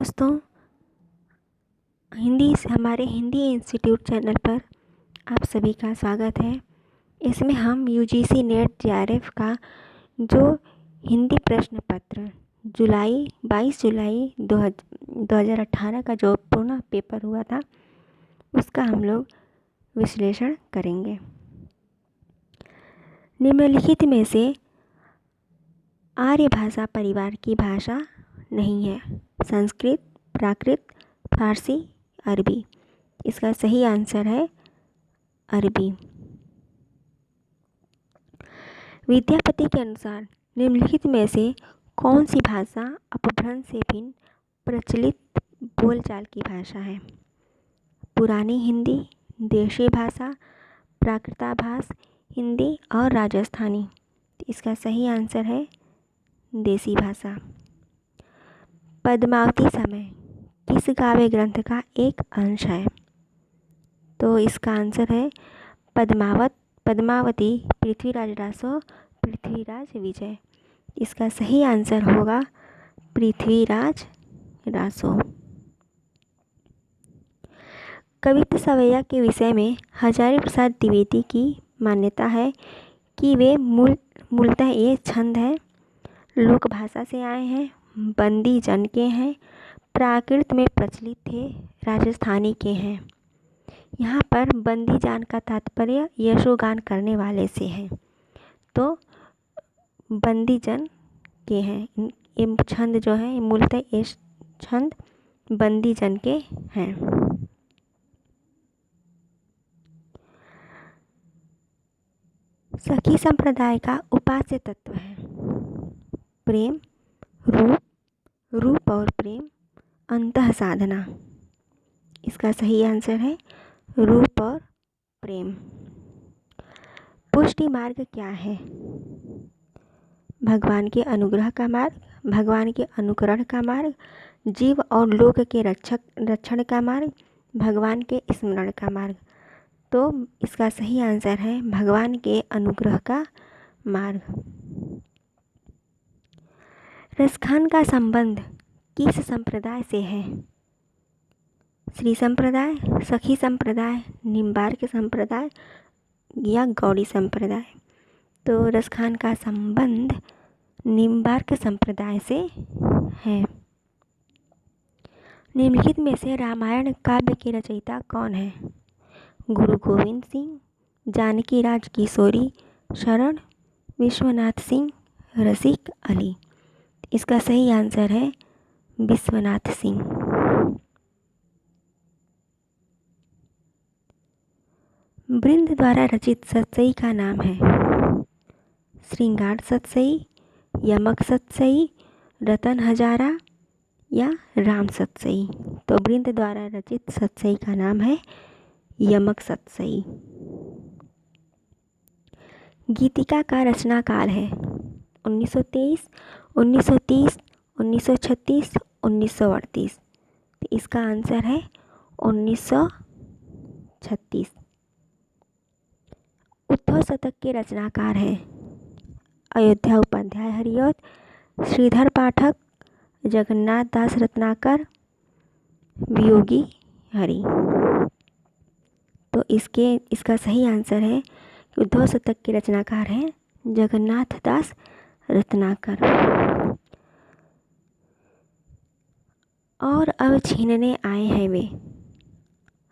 दोस्तों, हमारे Hindi institute channel पर आप सभी का स्वागत है। इसमें हम यूजीसी नेट जेआरएफ का जो हिंदी प्रश्न पत्र 22 जुलाई 2018 का जो पूर्ण पेपर हुआ था उसका हम लोग विश्लेषण करेंगे। निम्नलिखित में से आर्य भाषा परिवार की भाषा नहीं है। संस्कृत, प्राकृत, फारसी, अरबी। इसका सही आंसर है अरबी। विद्यापति के अनुसार निम्नलिखित में से कौन सी भाषा अपभ्रंश से भिन्न प्रचलित बोलचाल की भाषा है? पुरानी हिंदी, देशी भाषा, प्राकृताभास हिंदी और राजस्थानी। इसका सही आंसर है देसी भाषा। पद्मावती समय किस काव्य ग्रंथ का एक अंश है? तो इसका आंसर है पद्मावती पृथ्वीराज रासो, पृथ्वीराज विजय। इसका सही आंसर होगा पृथ्वीराज रासो। कवित्त सवैया के विषय में हजारी प्रसाद द्विवेदी की मान्यता है कि वे मूलतः ये छंद है, लोक भाषा से आए हैं, बंदी जन के हैं, प्राकृत में प्रचलित थे, राजस्थानी के हैं। यहाँ पर बंदी जान का तात्पर्य यशोगान करने वाले से है, तो बंदी जन के हैं। ये छंद जो है मूलतः ये छंद बंदी जन के हैं। सखी संप्रदाय का उपास्य तत्व है प्रेम, रूप और प्रेम, अंतः साधना। इसका सही आंसर है रूप और प्रेम। पुष्टि मार्ग क्या है? भगवान के अनुग्रह का मार्ग, भगवान के अनुकरण का मार्ग, जीव और लोक के रक्षण का मार्ग, भगवान के स्मरण का मार्ग। तो इसका सही आंसर है भगवान के अनुग्रह का मार्ग। रसखान का संबंध किस संप्रदाय से है? श्री संप्रदाय, सखी संप्रदाय, निम्बार्क संप्रदाय या गौड़ी संप्रदाय। तो रसखान का संबंध निम्बार्क संप्रदाय से है। निम्नलिखित में से रामायण काव्य के रचयिता कौन है? गुरु गोविंद सिंह, जानकी राज किशोरी शरण, विश्वनाथ सिंह, रसिक अली। इसका सही आंसर है विश्वनाथ सिंह। वृंद द्वारा रचित सतसई का नाम है? श्रृंगार सतसई, यमक सतसई, रतन हजारा या राम सतसई। तो वृंद द्वारा रचित सतसई का नाम है यमक सतसई। गीतिका का रचना काल है 1923, 1930, 1936, 1938। तो इसका आंसर है 1936। उद्धव शतक के रचनाकार हैं अयोध्या उपाध्याय हरिऔध, श्रीधर पाठक, जगन्नाथ दास रत्नाकर, वियोगी हरि। तो इसका सही आंसर है कि उद्धव शतक के रचनाकार हैं जगन्नाथ दास रत्नाकर। और अब छीनने आए हैं वे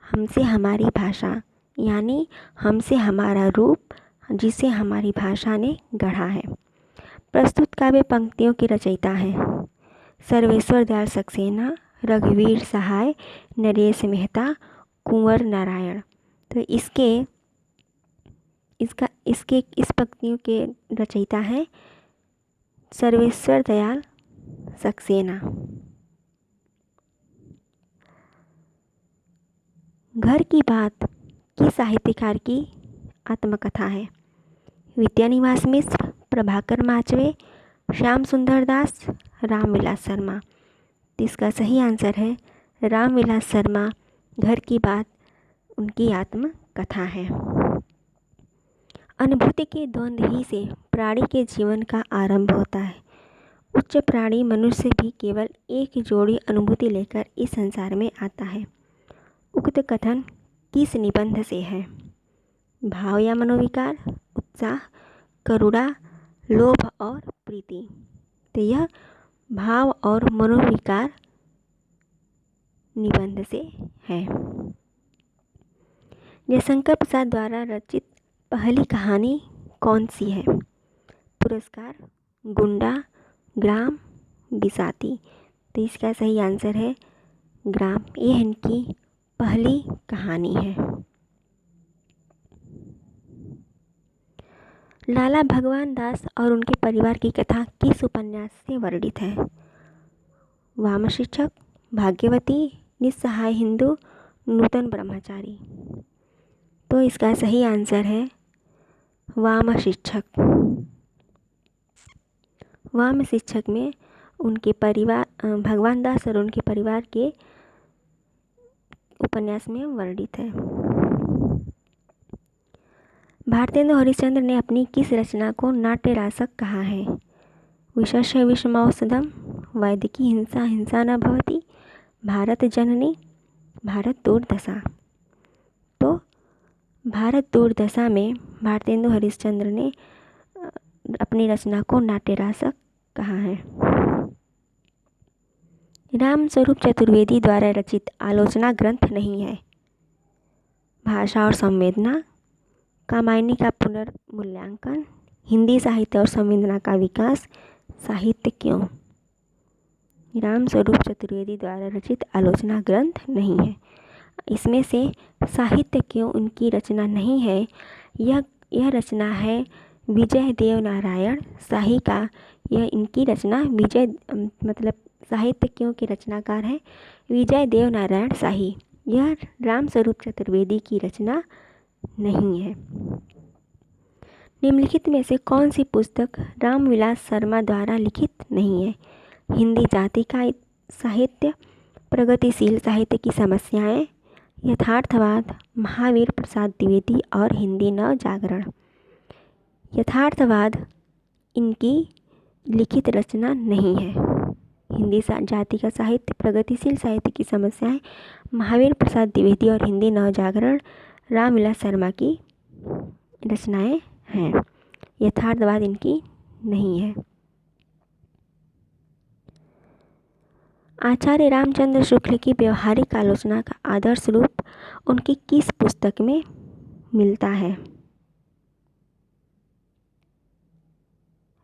हमसे हमारी भाषा, यानी हमसे हमारा रूप जिसे हमारी भाषा ने गढ़ा है। प्रस्तुत काव्य पंक्तियों के रचयिता हैं सर्वेश्वर दयाल सक्सेना, रघुवीर सहाय, नरेश मेहता, कुंवर नारायण। तो इस पंक्तियों के रचयिता हैं सर्वेश्वर दयाल सक्सेना। घर की बात किस साहित्यकार की आत्मकथा है? विद्यानिवास मिश्र, प्रभाकर माचवे, श्याम सुंदर दास, रामविलास शर्मा। इसका सही आंसर है रामविलास शर्मा। घर की बात उनकी आत्मकथा है। अनुभूति के द्वंद्व ही से प्राणी के जीवन का आरंभ होता है। उच्च प्राणी मनुष्य भी केवल एक जोड़ी अनुभूति लेकर इस संसार में आता है। उक्त कथन किस निबंध से है? भाव या मनोविकार, उत्साह, करुणा, लोभ और प्रीति। तो यह भाव और मनोविकार निबंध से है। जयशंकर प्रसाद द्वारा रचित पहली कहानी कौन सी है? पुरस्कार, गुंडा, ग्राम, बिसाती। तो इसका सही आंसर है ग्राम। यह इनकी पहली कहानी है। लाला भगवान दास और उनके परिवार की कथा किस उपन्यास से वर्णित है? वाम शिक्षक, भाग्यवती, निस्सहाय हिंदू, नूतन ब्रह्मचारी। तो इसका सही आंसर है वाम शिक्षक। वाम शिक्षक में उनके परिवार, भगवान दास और उनके परिवार के उपन्यास में वर्णित है। भारतेंदु हरिश्चंद्र ने अपनी किस रचना को नाट्य रासक कहा है? विशस्य विषमौषधम, वैदिकी हिंसा हिंसा न भवति, भारत जननी, भारत दुर्दशा। तो भारत दुर्दशा में भारतेंदु हरिश्चंद्र ने अपनी रचना को नाट्य रासक कहा है। राम स्वरूप चतुर्वेदी द्वारा रचित आलोचना ग्रंथ नहीं है? भाषा और संवेदना, कामायनी का पुनर्मूल्यांकन, हिंदी साहित्य और संवेदना का विकास, साहित्य क्यों? राम स्वरूप चतुर्वेदी द्वारा रचित आलोचना ग्रंथ नहीं है। इसमें से साहित्य क्यों उनकी रचना नहीं है? यह रचना है विजय देव नारायण शाही का। यह इनकी रचना मतलब साहित्य क्यों के रचनाकार हैं विजय देव नारायण शाही। यह राम स्वरूप चतुर्वेदी की रचना नहीं है। निम्नलिखित में से कौन सी पुस्तक रामविलास शर्मा द्वारा लिखित नहीं है? हिंदी जाति का साहित्य, प्रगतिशील साहित्य की समस्याएं, यथार्थवाद, महावीर प्रसाद द्विवेदी और हिंदी नव जागरण। यथार्थवाद इनकी लिखित रचना नहीं है। हिंदी जाति का साहित्य, प्रगतिशील साहित्य की समस्याएं, महावीर प्रसाद द्विवेदी और हिंदी नव जागरण रामविलास शर्मा की रचनाएं हैं। यथार्थवाद इनकी नहीं है। आचार्य रामचंद्र शुक्ल की व्यवहारिक आलोचना का आदर्श रूप उनकी किस पुस्तक में मिलता है?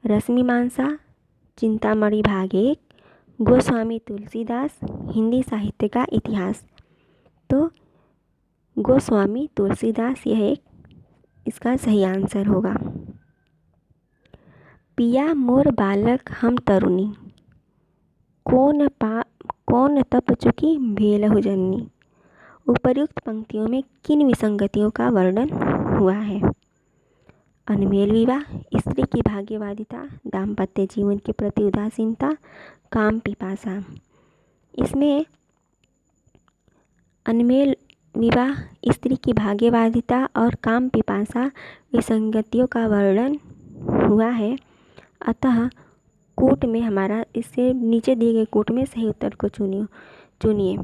रश्मिमांसा, चिंतामणि भाग 1, गोस्वामी तुलसीदास, हिंदी साहित्य का इतिहास। तो गोस्वामी तुलसीदास यह एक इसका सही आंसर होगा। पिया मोर बालक हम तरुणी, कौन तप चुकी भेलहु जननी। उपर्युक्त पंक्तियों में किन विसंगतियों का वर्णन हुआ है? अनमेल विवाह, स्त्री की भाग्यवादिता, दाम्पत्य जीवन के प्रति उदासीनता, काम पिपासा। इसमें अनमेल विवाह, स्त्री की भाग्यवादिता और काम पिपासा विसंगतियों का वर्णन हुआ है। अतः कूट में हमारा इससे नीचे दिए गए कूट में सही उत्तर को चुनिए।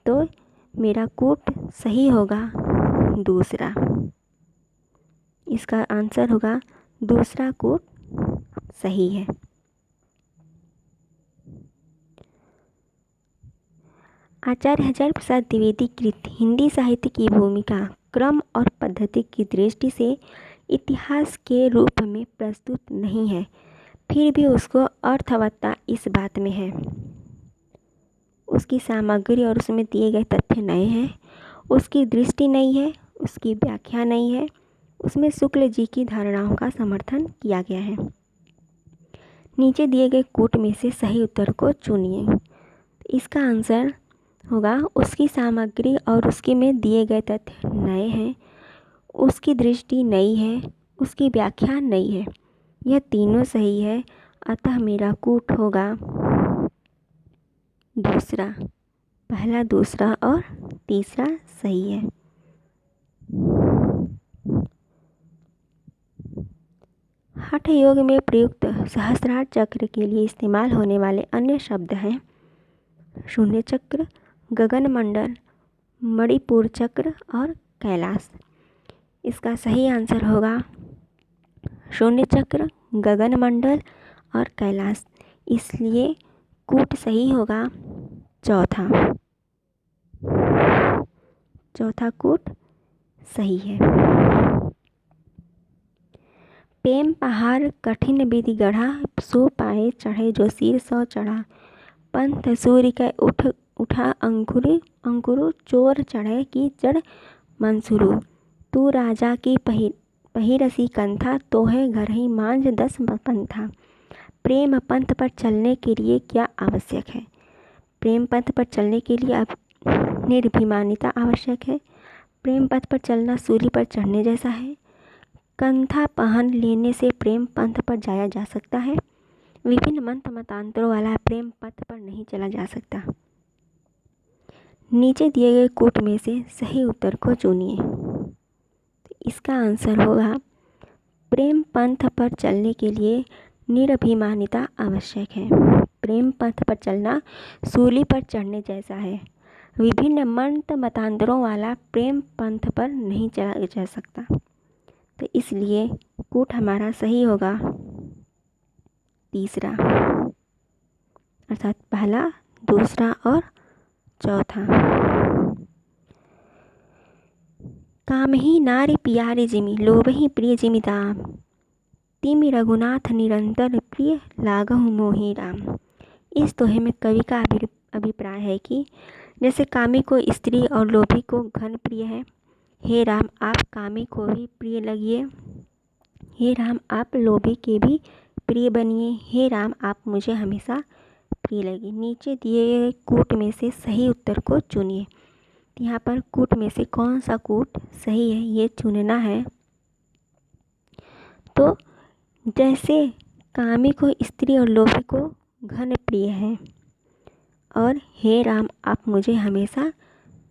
तो मेरा कूट सही होगा दूसरा। इसका आंसर होगा दूसरा कूट सही है। आचार्य हजारी प्रसाद द्विवेदी कृत हिंदी साहित्य की भूमिका क्रम और पद्धति की दृष्टि से इतिहास के रूप में प्रस्तुत नहीं है, फिर भी उसको अर्थवत्ता इस बात में है। उसकी सामग्री और उसमें दिए गए तथ्य नए हैं, उसकी दृष्टि नई है, उसकी व्याख्या नई है, उसमें शुक्ल जी की धारणाओं का समर्थन किया गया है। नीचे दिए गए कूट में से सही उत्तर को चुनिए। इसका आंसर होगा उसकी सामग्री और उसके में दिए गए तथ्य नए हैं, उसकी दृष्टि नई है, उसकी व्याख्या नई है। यह तीनों सही है, अतः मेरा कूट होगा दूसरा। पहला, दूसरा और तीसरा सही है। हठ योग में प्रयुक्त सहस्रार चक्र के लिए इस्तेमाल होने वाले अन्य शब्द हैं शून्य चक्र, गगनमंडल, मणिपुर चक्र और कैलाश। इसका सही आंसर होगा शून्य चक्र, गगनमंडल और कैलाश। इसलिए कूट सही होगा चौथा। चौथा कूट सही है। प्रेम पहाड़ कठिन विधि गढ़ा, सो पाए चढ़े जो सिर सौ चढ़ा। पंथ सूर्य के उठा अंकुरु, चोर चढ़े की जड़ मंसूरू। तू राजा की पहिरसी कंथा, तो है घर ही मांझ 10 पंथा। प्रेम पंथ पर चलने के लिए क्या आवश्यक है? प्रेम पथ पर चलने के लिए अब निर्भिमानिता आवश्यक है। प्रेम पथ पर चलना सूली पर चढ़ने जैसा है। कंथा पहन लेने से प्रेम पंथ पर जाया जा सकता है। विभिन्न मत मतांतरों वाला प्रेम पथ पर नहीं चला जा सकता। नीचे दिए गए कूट में से सही उत्तर को चुनिए। तो इसका आंसर होगा प्रेम पंथ पर चलने के लिए निरभिमानिता आवश्यक है। प्रेम पंथ पर चलना सूली पर चढ़ने जैसा है। विभिन्न मत मतांतरों वाला प्रेम पंथ पर नहीं चला जा सकता। तो इसलिए कूट हमारा सही होगा तीसरा, अर्थात पहला, दूसरा और चौथा। काम ही नारी प्यारी जिमि, लोभ ही प्रिय जिमि दाम। तिमि रघुनाथ निरंतर प्रिय लागहु मोहि राम। इस दोहे में कवि का अभिप्राय है कि जैसे कामी को स्त्री और लोभी को घन प्रिय है, हे राम आप कामी को भी प्रिय लगिए। हे राम आप लोभी के भी प्रिय बनिए। हे राम आप मुझे हमेशा प्रिय लगिए। नीचे दिए गए कूट में से सही उत्तर को चुनिए। यहाँ पर कूट में से कौन सा कूट सही है ये चुनना है। तो जैसे कामी को स्त्री और लोभी को घन प्रिय है और हे राम आप मुझे हमेशा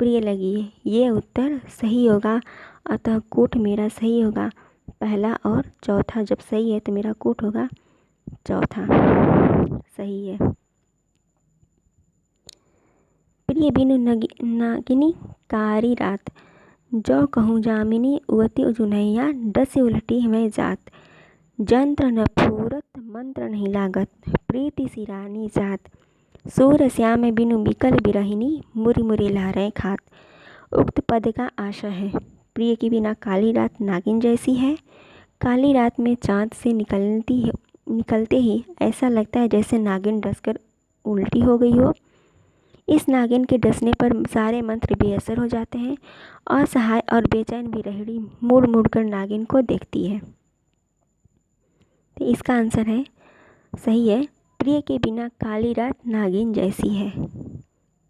प्रिय लगिए, ये उत्तर सही होगा। अतः कूट मेरा सही होगा पहला और चौथा। जब सही है तो मेरा कूट होगा चौथा। सही है। प्रिय बिनु नागिनी कारी रात, जो कहूँ जामिनी उवती उजुनैया। डस उलटी मैं जात, जंत्र न फूरत मंत्र नहीं लागत। प्रीति सिरानी जात, सूर श्याम बिनु बिकल बिरहिनी। मुरी मुरी लहरें खात। उक्त पद का आशय है प्रिय की बिना काली रात नागिन जैसी है। काली रात में चाँद से निकलते ही ऐसा लगता है जैसे नागिन डसकर उल्टी हो गई हो। इस नागिन के डसने पर सारे मंत्र बेअसर हो जाते हैं। असहाय और बेचैन बिरहड़ी मुड़ मुड़ कर नागिन को देखती है। तो इसका आंसर है सही है, प्रिय के बिना काली रात नागिन जैसी है।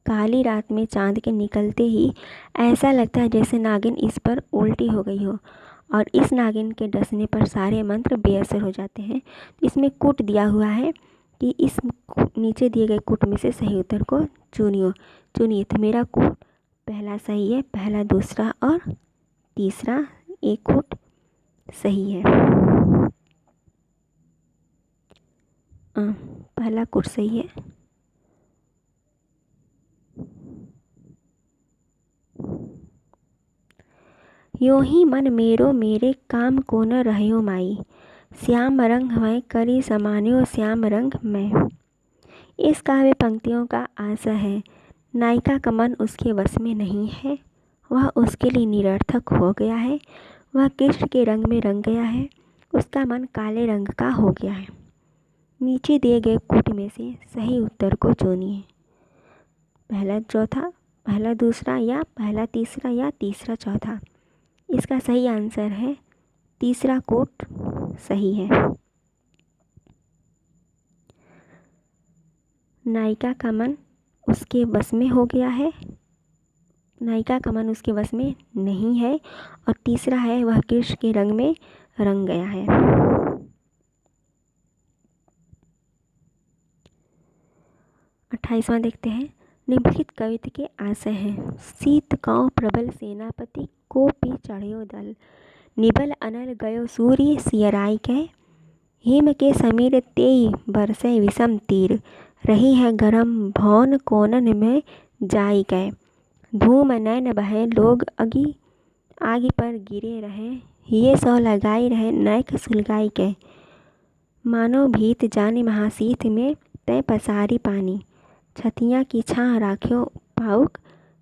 काली रात में चांद के निकलते ही ऐसा लगता है जैसे नागिन इस पर उल्टी हो गई हो और इस नागिन के डसने पर सारे मंत्र बेअसर हो जाते हैं। इसमें कूट दिया हुआ है कि इस नीचे दिए गए कूट में से सही उत्तर को चुनिए। तो मेरा कूट पहला सही है, पहला, दूसरा और तीसरा एक कूट सही है। पहला कूट सही है। यो ही मन मेरो मेरे काम को न रहो माई। श्याम रंग मैं करी समान्यो श्याम रंग मैं। इस काव्य पंक्तियों का आशय है नायिका का मन उसके वश में नहीं है। वह उसके लिए निरर्थक हो गया है। वह कृष्ण के रंग में रंग गया है। उसका मन काले रंग का हो गया है। नीचे दिए गए कूट में से सही उत्तर को चुनिए। पहला चौथा, पहला दूसरा या पहला तीसरा या तीसरा चौथा। इसका सही आंसर है तीसरा कूट सही है। नायिका का मन उसके वश में हो गया है, नायिका का मन उसके वश में नहीं है। और तीसरा है वह कृष्ण के रंग में रंग गया है। 28वां देखते हैं। निम्नलिखित कविता के आशय हैं। शीत कौ प्रबल सेनापति को पी चढ़्यो दल। निबल अनल गयो सूर्य सियराई के। हिम के समीर तेई बरसे विषम तीर, रही है गरम भौन कोनन में जाई गए। धूम नैन बहे लोग आगी पर गिरे रहे, ये सौ लगाई रहे नैक सुलगाई के। मानो भीत जाने महाशीत में तय पसारी पानी, छतियाँ की छाँ राख्यो पाउक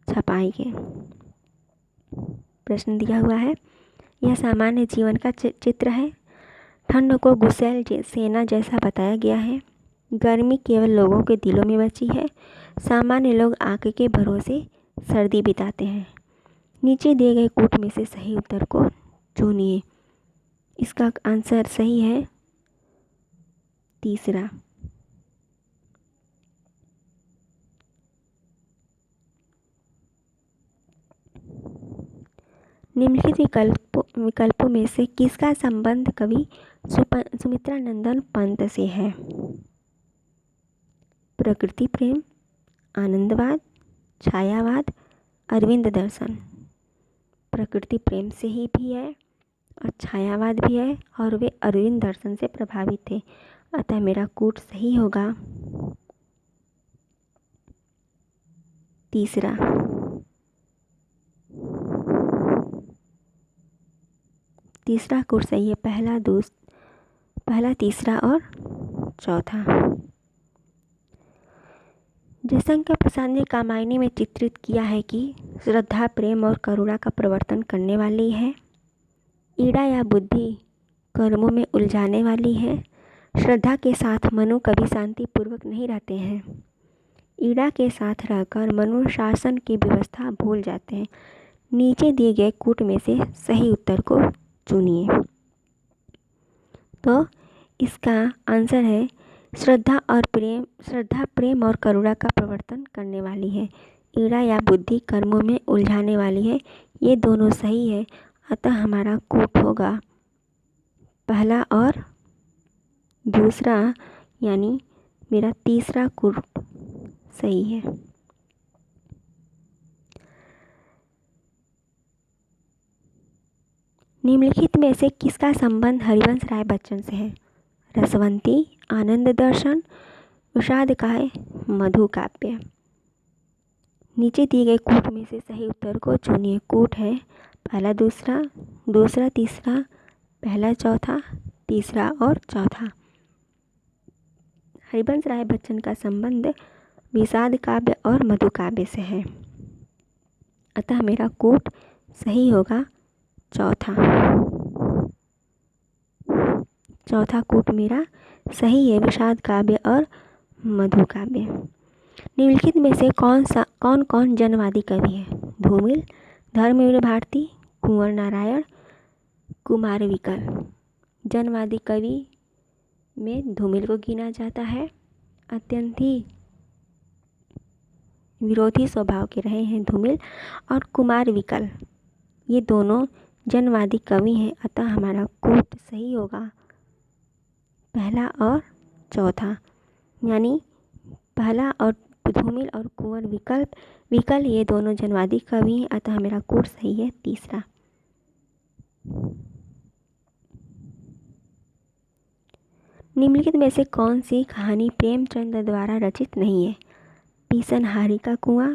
छपाई के। प्रश्न दिया हुआ है, यह सामान्य जीवन का चित्र है। ठंड को गुस्सैल सेना जैसा बताया गया है। गर्मी केवल लोगों के दिलों में बची है। सामान्य लोग आग के भरोसे सर्दी बिताते हैं। नीचे दिए गए कूट में से सही उत्तर को चुनिए। इसका आंसर सही है तीसरा। निम्नलिखित विकल्पों में से किसका संबंध कवि सुमित्रा नंदन पंत से है? प्रकृति प्रेम, आनंदवाद, छायावाद, अरविंद दर्शन। प्रकृति प्रेम से ही भी है और छायावाद भी है और वे अरविंद दर्शन से प्रभावित थे। अतः मेरा कूट सही होगा तीसरा। तीसरा कूट सही है, पहला, तीसरा और चौथा। जयशंकर प्रसाद ने कामायनी में चित्रित किया है कि श्रद्धा प्रेम और करुणा का प्रवर्तन करने वाली है। ईड़ा या बुद्धि कर्मों में उलझाने वाली है। श्रद्धा के साथ मनु कभी शांतिपूर्वक नहीं रहते हैं। ईड़ा के साथ रहकर मनु शासन की व्यवस्था भूल जाते हैं। नीचे दिए गए कूट में से सही उत्तर को चुनिए। तो इसका आंसर है श्रद्धा प्रेम और करुणा का प्रवर्तन करने वाली है। ईड़ा या बुद्धि कर्मों में उलझाने वाली है। ये दोनों सही है। अतः हमारा कूट होगा पहला और दूसरा, यानी मेरा तीसरा कूट सही है। निम्नलिखित में से किसका संबंध हरिवंश राय बच्चन से है? रसवंती, आनंद दर्शन, विषाद काय, मधु काव्य। नीचे दिए गए कूट में से सही उत्तर को चुनिए। कूट है पहला दूसरा, दूसरा तीसरा, पहला चौथा, तीसरा और चौथा। हरिवंश राय बच्चन का संबंध विषाद काव्य और मधु काव्य से है। अतः मेरा कूट सही होगा चौथा। चौथा कूट मेरा सही है, विषाद काव्य और मधु काव्य। निम्नलिखित में से कौन कौन जनवादी कवि है? धूमिल, धर्मवीर भारती, कुंवर नारायण, कुमार विकल। जनवादी कवि में धूमिल को गिना जाता है। अत्यंत ही विरोधी स्वभाव के रहे हैं धूमिल और कुमार विकल। ये दोनों जनवादी कवि हैं। अतः हमारा कूट सही होगा पहला और चौथा, यानी पहला और धूमिल और कुंवर विकल ये दोनों जनवादी कवि हैं। अतः मेरा कूट सही है तीसरा। निम्नलिखित में से कौन सी कहानी प्रेमचंद द्वारा रचित नहीं है? पीसनहारी का कुआं,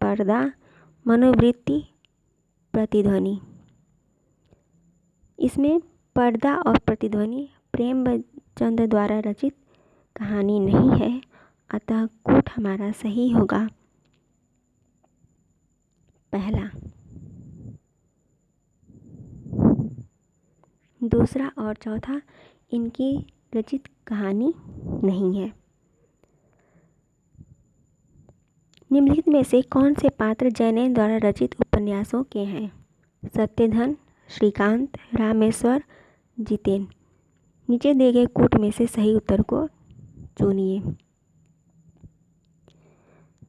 पर्दा, मनोवृत्ति, प्रतिध्वनि। इसमें पर्दा और प्रतिध्वनि प्रेमचंद द्वारा रचित कहानी नहीं है। अतः कूट हमारा सही होगा पहला। दूसरा और चौथा इनकी रचित कहानी नहीं है। निम्नलिखित में से कौन से पात्र जैनेन्द्र द्वारा रचित उपन्यासों के हैं? सत्यधन, श्रीकांत, रामेश्वर, जितेन। नीचे दिए गए कूट में से सही उत्तर को चुनिए।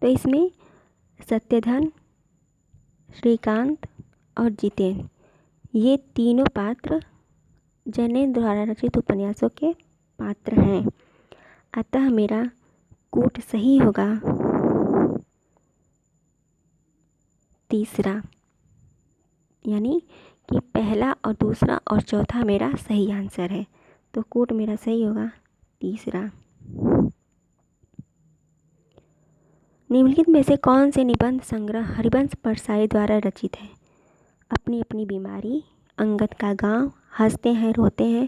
तो इसमें सत्यधन, श्रीकांत और जितेन ये तीनों पात्र जैनेन्द्र द्वारा रचित उपन्यासों के पात्र हैं। अतः मेरा कूट सही होगा तीसरा, यानी कि पहला और दूसरा और चौथा मेरा सही आंसर है। तो कोट मेरा सही होगा तीसरा। निम्नलिखित में से कौन से निबंध संग्रह हरिवंश परसाई द्वारा रचित है? अपनी अपनी बीमारी, अंगद का गांव, हंसते हैं रोते हैं,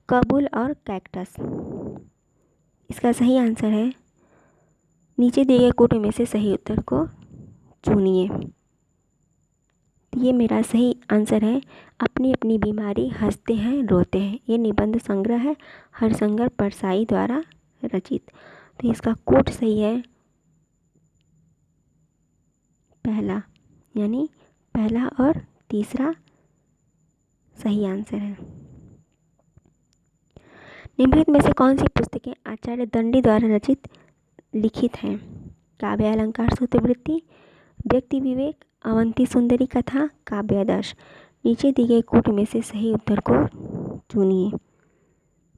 कबूल और कैक्टस। इसका सही आंसर है, नीचे दिए गए कोट में से सही उत्तर को चुनिए। ये मेरा सही आंसर है, अपनी अपनी बीमारी, हंसते हैं रोते हैं। ये निबंध संग्रह है हरिशंकर परसाई द्वारा रचित। तो इसका कोट सही है पहला, यानी पहला और तीसरा सही आंसर है। निम्नलिखित में से कौन सी पुस्तकें आचार्य दंडी द्वारा रचित लिखित हैं? काव्य अलंकार सूत्रवृत्ति, व्यक्ति विवेक, अवंती सुंदरी कथा, काव्यादर्श। नीचे दिए गए कोट में से सही उत्तर को चुनिए।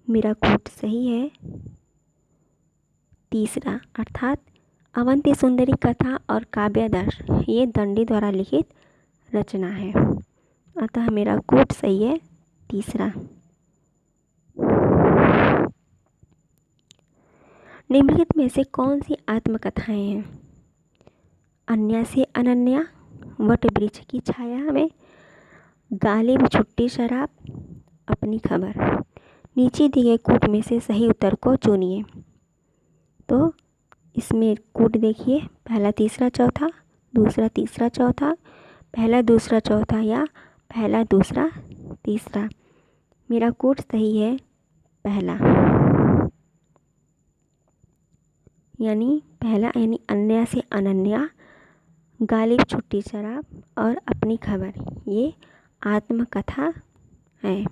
मेरा कोट सही है तीसरा, अर्थात अवंती सुंदरी कथा और काव्यादर्श ये दंडी द्वारा लिखित रचना है, अतः मेरा कोट सही है तीसरा। निम्नलिखित में से कौन सी आत्मकथाएं हैं? अन्या से अनन्या, वट वृक्ष की छाया में, गालिब छुट्टी शराब, अपनी खबर। नीचे दिए गए कोट में से सही उत्तर को चुनिए। तो इसमें कोट देखिए, पहला तीसरा चौथा, दूसरा तीसरा चौथा, पहला दूसरा चौथा या पहला दूसरा तीसरा। मेरा कोट सही है पहला, यानी पहला, यानी अन्या से अनन्या, गालिब छुट्टी शराब और अपनी खबर ये आत्मकथा है।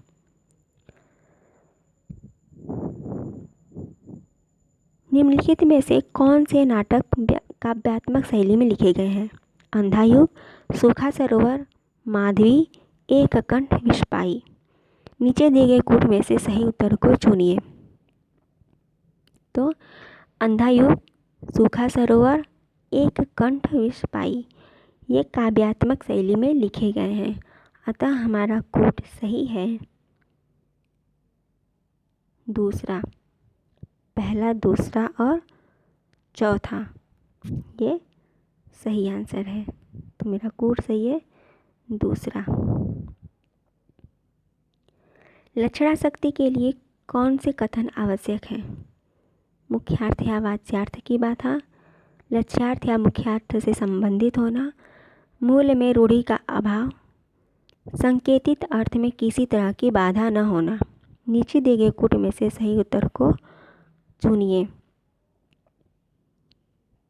निम्नलिखित में से कौन से नाटक काव्यात्मक शैली में लिखे गए हैं? अंधायुग, सूखा सरोवर, माधवी, एक कंठ विस्पाई। नीचे दिए गए कोट में से सही उत्तर को चुनिए। तो अंधायुग, सूखा सरोवर, एक कंठ विस्पाई ये काव्यात्मक शैली में लिखे गए हैं, अतः हमारा कोट सही है दूसरा। पहला, दूसरा और चौथा ये सही आंसर है, तो मेरा कोट सही है दूसरा। लक्षणा शक्ति के लिए कौन से कथन आवश्यक हैं? मुख्यार्थ या वाच्यार्थ की बाधा, लक्ष्यार्थ या मुख्यार्थ से संबंधित होना, मूल में रूढ़ि का अभाव, संकेतित अर्थ में किसी तरह की बाधा न होना। नीचे दिए गए कोट में से सही उत्तर को चुनिए।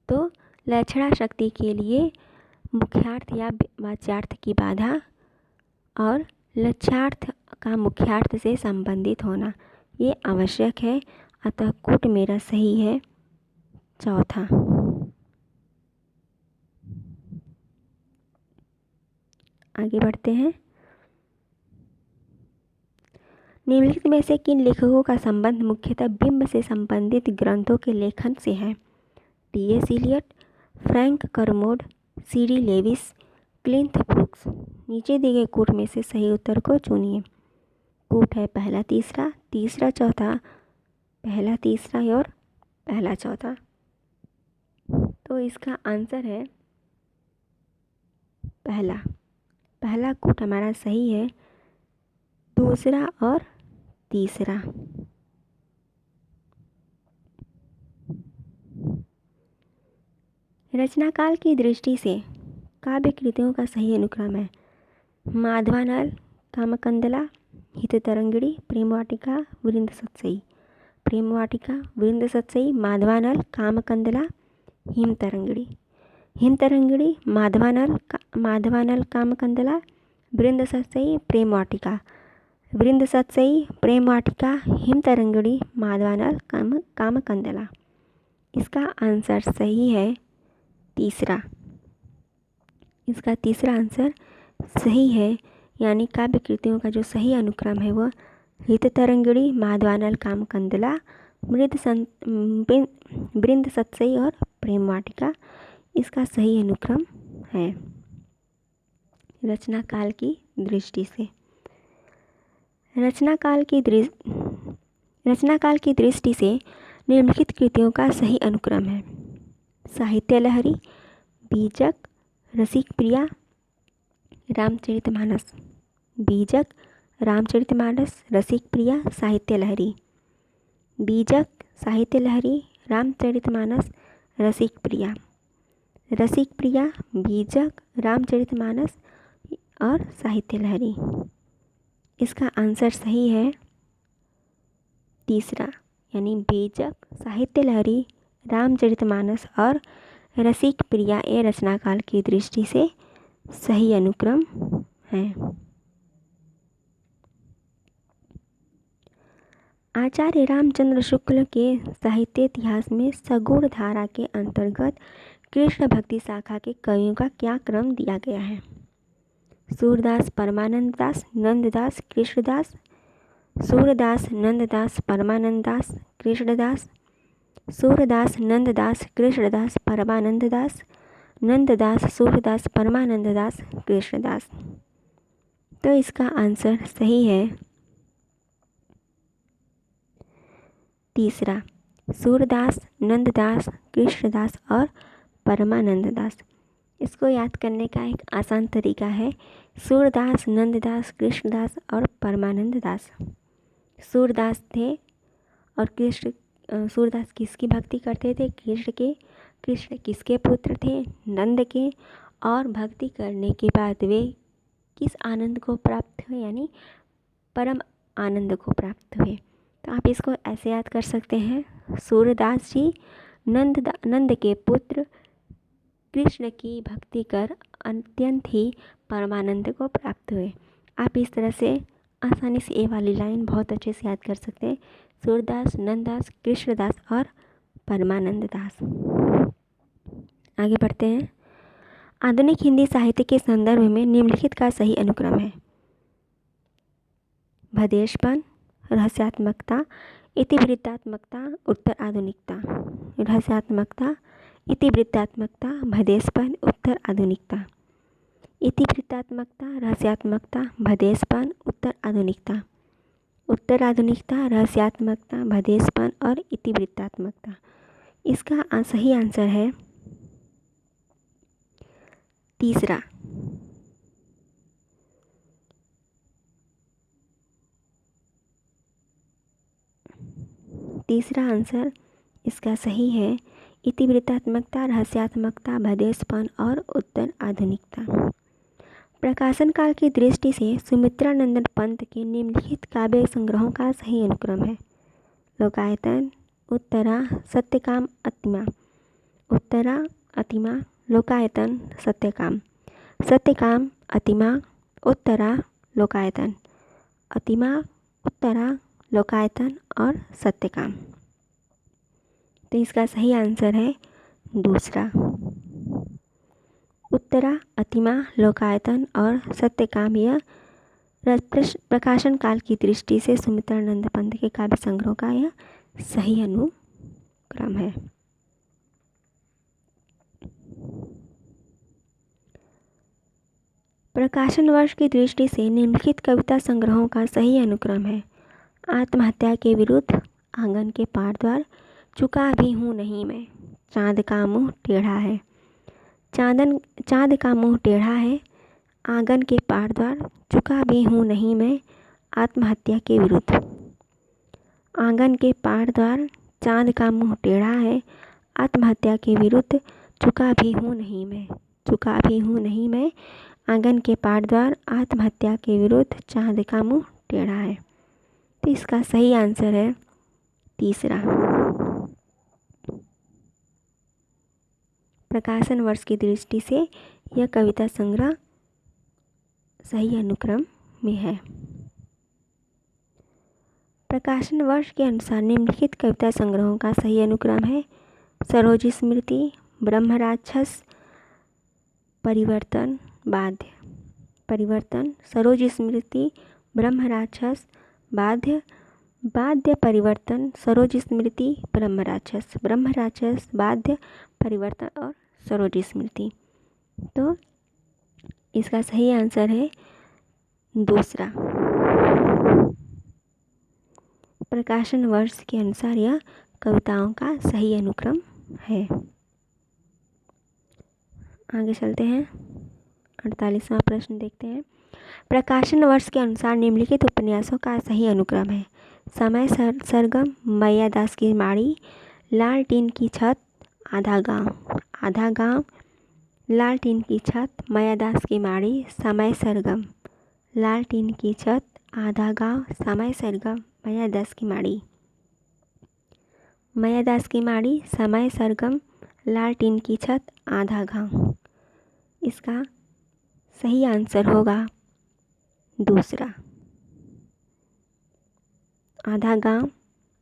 तो लक्षणा शक्ति के लिए मुख्यार्थ या वाच्यार्थ की बाधा और लक्ष्यार्थ का मुख्यार्थ से संबंधित होना ये आवश्यक है, अतः कोट मेरा सही है चौथा। आगे बढ़ते हैं। निम्नलिखित में से किन लेखकों का संबंध मुख्यतः बिंब से संबंधित ग्रंथों के लेखन से है? T S. Eliot, Frank Kermode, C D. Lewis, Cleanth Brooks. नीचे दिए गए कोट में से सही उत्तर को चुनिए। कोट है पहला तीसरा, तीसरा चौथा, पहला तीसरा और पहला चौथा। तो इसका आंसर है पहला। पहला कोट हमारा सही है, दूसरा और तीसरा। रचनाकाल की दृष्टि से काव्य कृतियों का सही अनुक्रम है? माधवानल, कामकंदला, हिततरंगिणी, प्रेमवाटिका, वृंदसत्सई। प्रेमवाटिका, वृंदसत्सई, माधवानल, कामकंदला, हिमतरंगिणी। हिमतरंगिणी, माधवानल कामकंदला, वृंदसत्सई, प्रेमवाटिका। वृंदसत्सई, प्रेमवाटिका, हिमतरंगिणी, माधवानल, कामकंदला। इसका आंसर सही है तीसरा। इसका तीसरा आंसर सही है, यानी काव्य कृतियों का जो सही अनुक्रम है वह हिततरंगिणी, माधवानल, कामकंदला, वृंदसत्सई और प्रेमवाटिका इसका सही अनुक्रम है रचना काल की दृष्टि से। रचना काल की रचना काल की दृष्टि से निम्नलिखित कृतियों का सही अनुक्रम है। साहित्य लहरी, बीजक, रसिक प्रिया, रामचरितमानस। बीजक, रामचरितमानस, रसिक प्रिया, साहित्य लहरी। बीजक, साहित्य लहरी, रामचरितमानस, रसिक प्रिया। रसिक प्रिया, बीजक, रामचरितमानस और साहित्य लहरी। इसका आंसर सही है तीसरा, यानी बीजक, साहित्य लहरी, रामचरितमानस और रसिक प्रिया ये रचना काल की दृष्टि से सही अनुक्रम है। आचार्य रामचंद्र शुक्ल के साहित्य इतिहास में सगुण धारा के अंतर्गत कृष्ण भक्ति शाखा के कवियों का क्या क्रम दिया गया है? सूरदास, परमानंद दास, नंददास, कृष्णदास। सूरदास, नंददास, परमानंद दास, कृष्णदास। सूरदास, नंददास, कृष्णदास, परमानंद दास। नंददास, सूरदास, परमानंद दास, कृष्णदास। तो इसका आंसर सही है तीसरा, सूरदास, नंददास, कृष्णदास और परमानंद दास। इसको याद करने का एक आसान तरीका है सूरदास, नंददास, कृष्णदास और परमानंद दास। सूरदास थे और सूरदास किसकी भक्ति करते थे? कृष्ण के। कृष्ण किसके पुत्र थे? नंद के। और भक्ति करने के बाद वे किस आनंद को प्राप्त हुए? यानी परम आनंद को प्राप्त हुए। तो आप इसको ऐसे याद कर सकते हैं, सूरदास जी नंद के पुत्र कृष्ण की भक्ति कर अत्यंत ही परमानंद को प्राप्त हुए। आप इस तरह से आसानी से ये वाली लाइन बहुत अच्छे से याद कर सकते हैं, सूरदास, नंददास, कृष्णदास और परमानंद दास। आगे बढ़ते हैं। आधुनिक हिंदी साहित्य के संदर्भ में निम्नलिखित का सही अनुक्रम है। भदेशपन, रहस्यात्मकता, इतिवृत्तात्मकता, उत्तर आधुनिकता। रहस्यात्मकता, इतिवृत्तात्मकता, भदेशपन, उत्तर आधुनिकता। इतिवृत्तात्मकता, रहस्यात्मकता, भदेशपन, उत्तर आधुनिकता। उत्तर आधुनिकता, रहस्यात्मकता, भदेशपन और इतिवृत्तात्मकता। इसका सही आंसर है तीसरा। तीसरा आंसर इसका सही है इतिवृत्तात्मकता, रहस्यात्मकता, भदेशपन और उत्तर आधुनिकता। प्रकाशन काल की दृष्टि से सुमित्रानंदन पंत के निम्नलिखित काव्य संग्रहों का सही अनुक्रम है। लोकायतन, उत्तरा, सत्यकाम, अतिमा। उत्तरा, अतिमा, लोकायतन, सत्यकाम। सत्यकाम, अतिमा, उत्तरा, लोकायतन। अतिमा, उत्तरा, लोकायतन और सत्यकाम। तो इसका सही आंसर है दूसरा। उत्तरा, अतिमा, लोकायतन और सत्यकाम यह प्रकाशन काल की दृष्टि से सुमित्रानंद पंत के काव्य संग्रहों का यह सही अनुक्रम है। प्रकाशन वर्ष की दृष्टि से निम्नलिखित कविता संग्रहों का सही अनुक्रम है। आत्महत्या के विरुद्ध, आंगन के पार द्वार, चुका भी हूँ नहीं मैं, चाँद का मुँह टेढ़ा है। चाँद का मुँह टेढ़ा है, आंगन के पार द्वार, चुका भी हूँ नहीं मैं, आत्महत्या के विरुद्ध। आंगन के पार द्वार, चाँद का मुँह टेढ़ा है, आत्महत्या के विरुद्ध, चुका भी हूँ नहीं मैं। चुका भी हूँ नहीं मैं, आंगन के पार द्वार, आत्महत्या के विरुद्ध, चाँद का मुँह टेढ़ा है। तो इसका सही आंसर है तीसरा। प्रकाशन वर्ष की दृष्टि से यह कविता संग्रह सही अनुक्रम में है। प्रकाशन वर्ष के अनुसार निम्नलिखित कविता संग्रहों का सही अनुक्रम है। सरोज स्मृति, ब्रह्मराक्षस, परिवर्तन, बाध्य। परिवर्तन, सरोज स्मृति, ब्रह्मराक्षस, बाध्य। बाध्य, परिवर्तन, सरोज स्मृति, ब्रह्मराक्षस। ब्रह्मराक्षस, बाध्य, परिवर्तन और सरोज स्मृति। तो इसका सही आंसर है दूसरा। प्रकाशन वर्ष के अनुसार यह कविताओं का सही अनुक्रम है। आगे चलते हैं, 48वां प्रश्न देखते हैं। प्रकाशन वर्ष के अनुसार निम्नलिखित उपन्यासों का सही अनुक्रम है। समय सरगम, मैया दास की माड़ी, लालटीन की छत, आधा गांव, लालटीन की छत, मैया दास की माड़ी, समय सरगम, लालटीन की छत, आधा गांव, समय सरगम, मैया दास की माड़ी, मैया दास की माड़ी, समय सरगम, लालटीन की छत, आधा गांव। इसका सही आंसर होगा दूसरा, आधा गांव,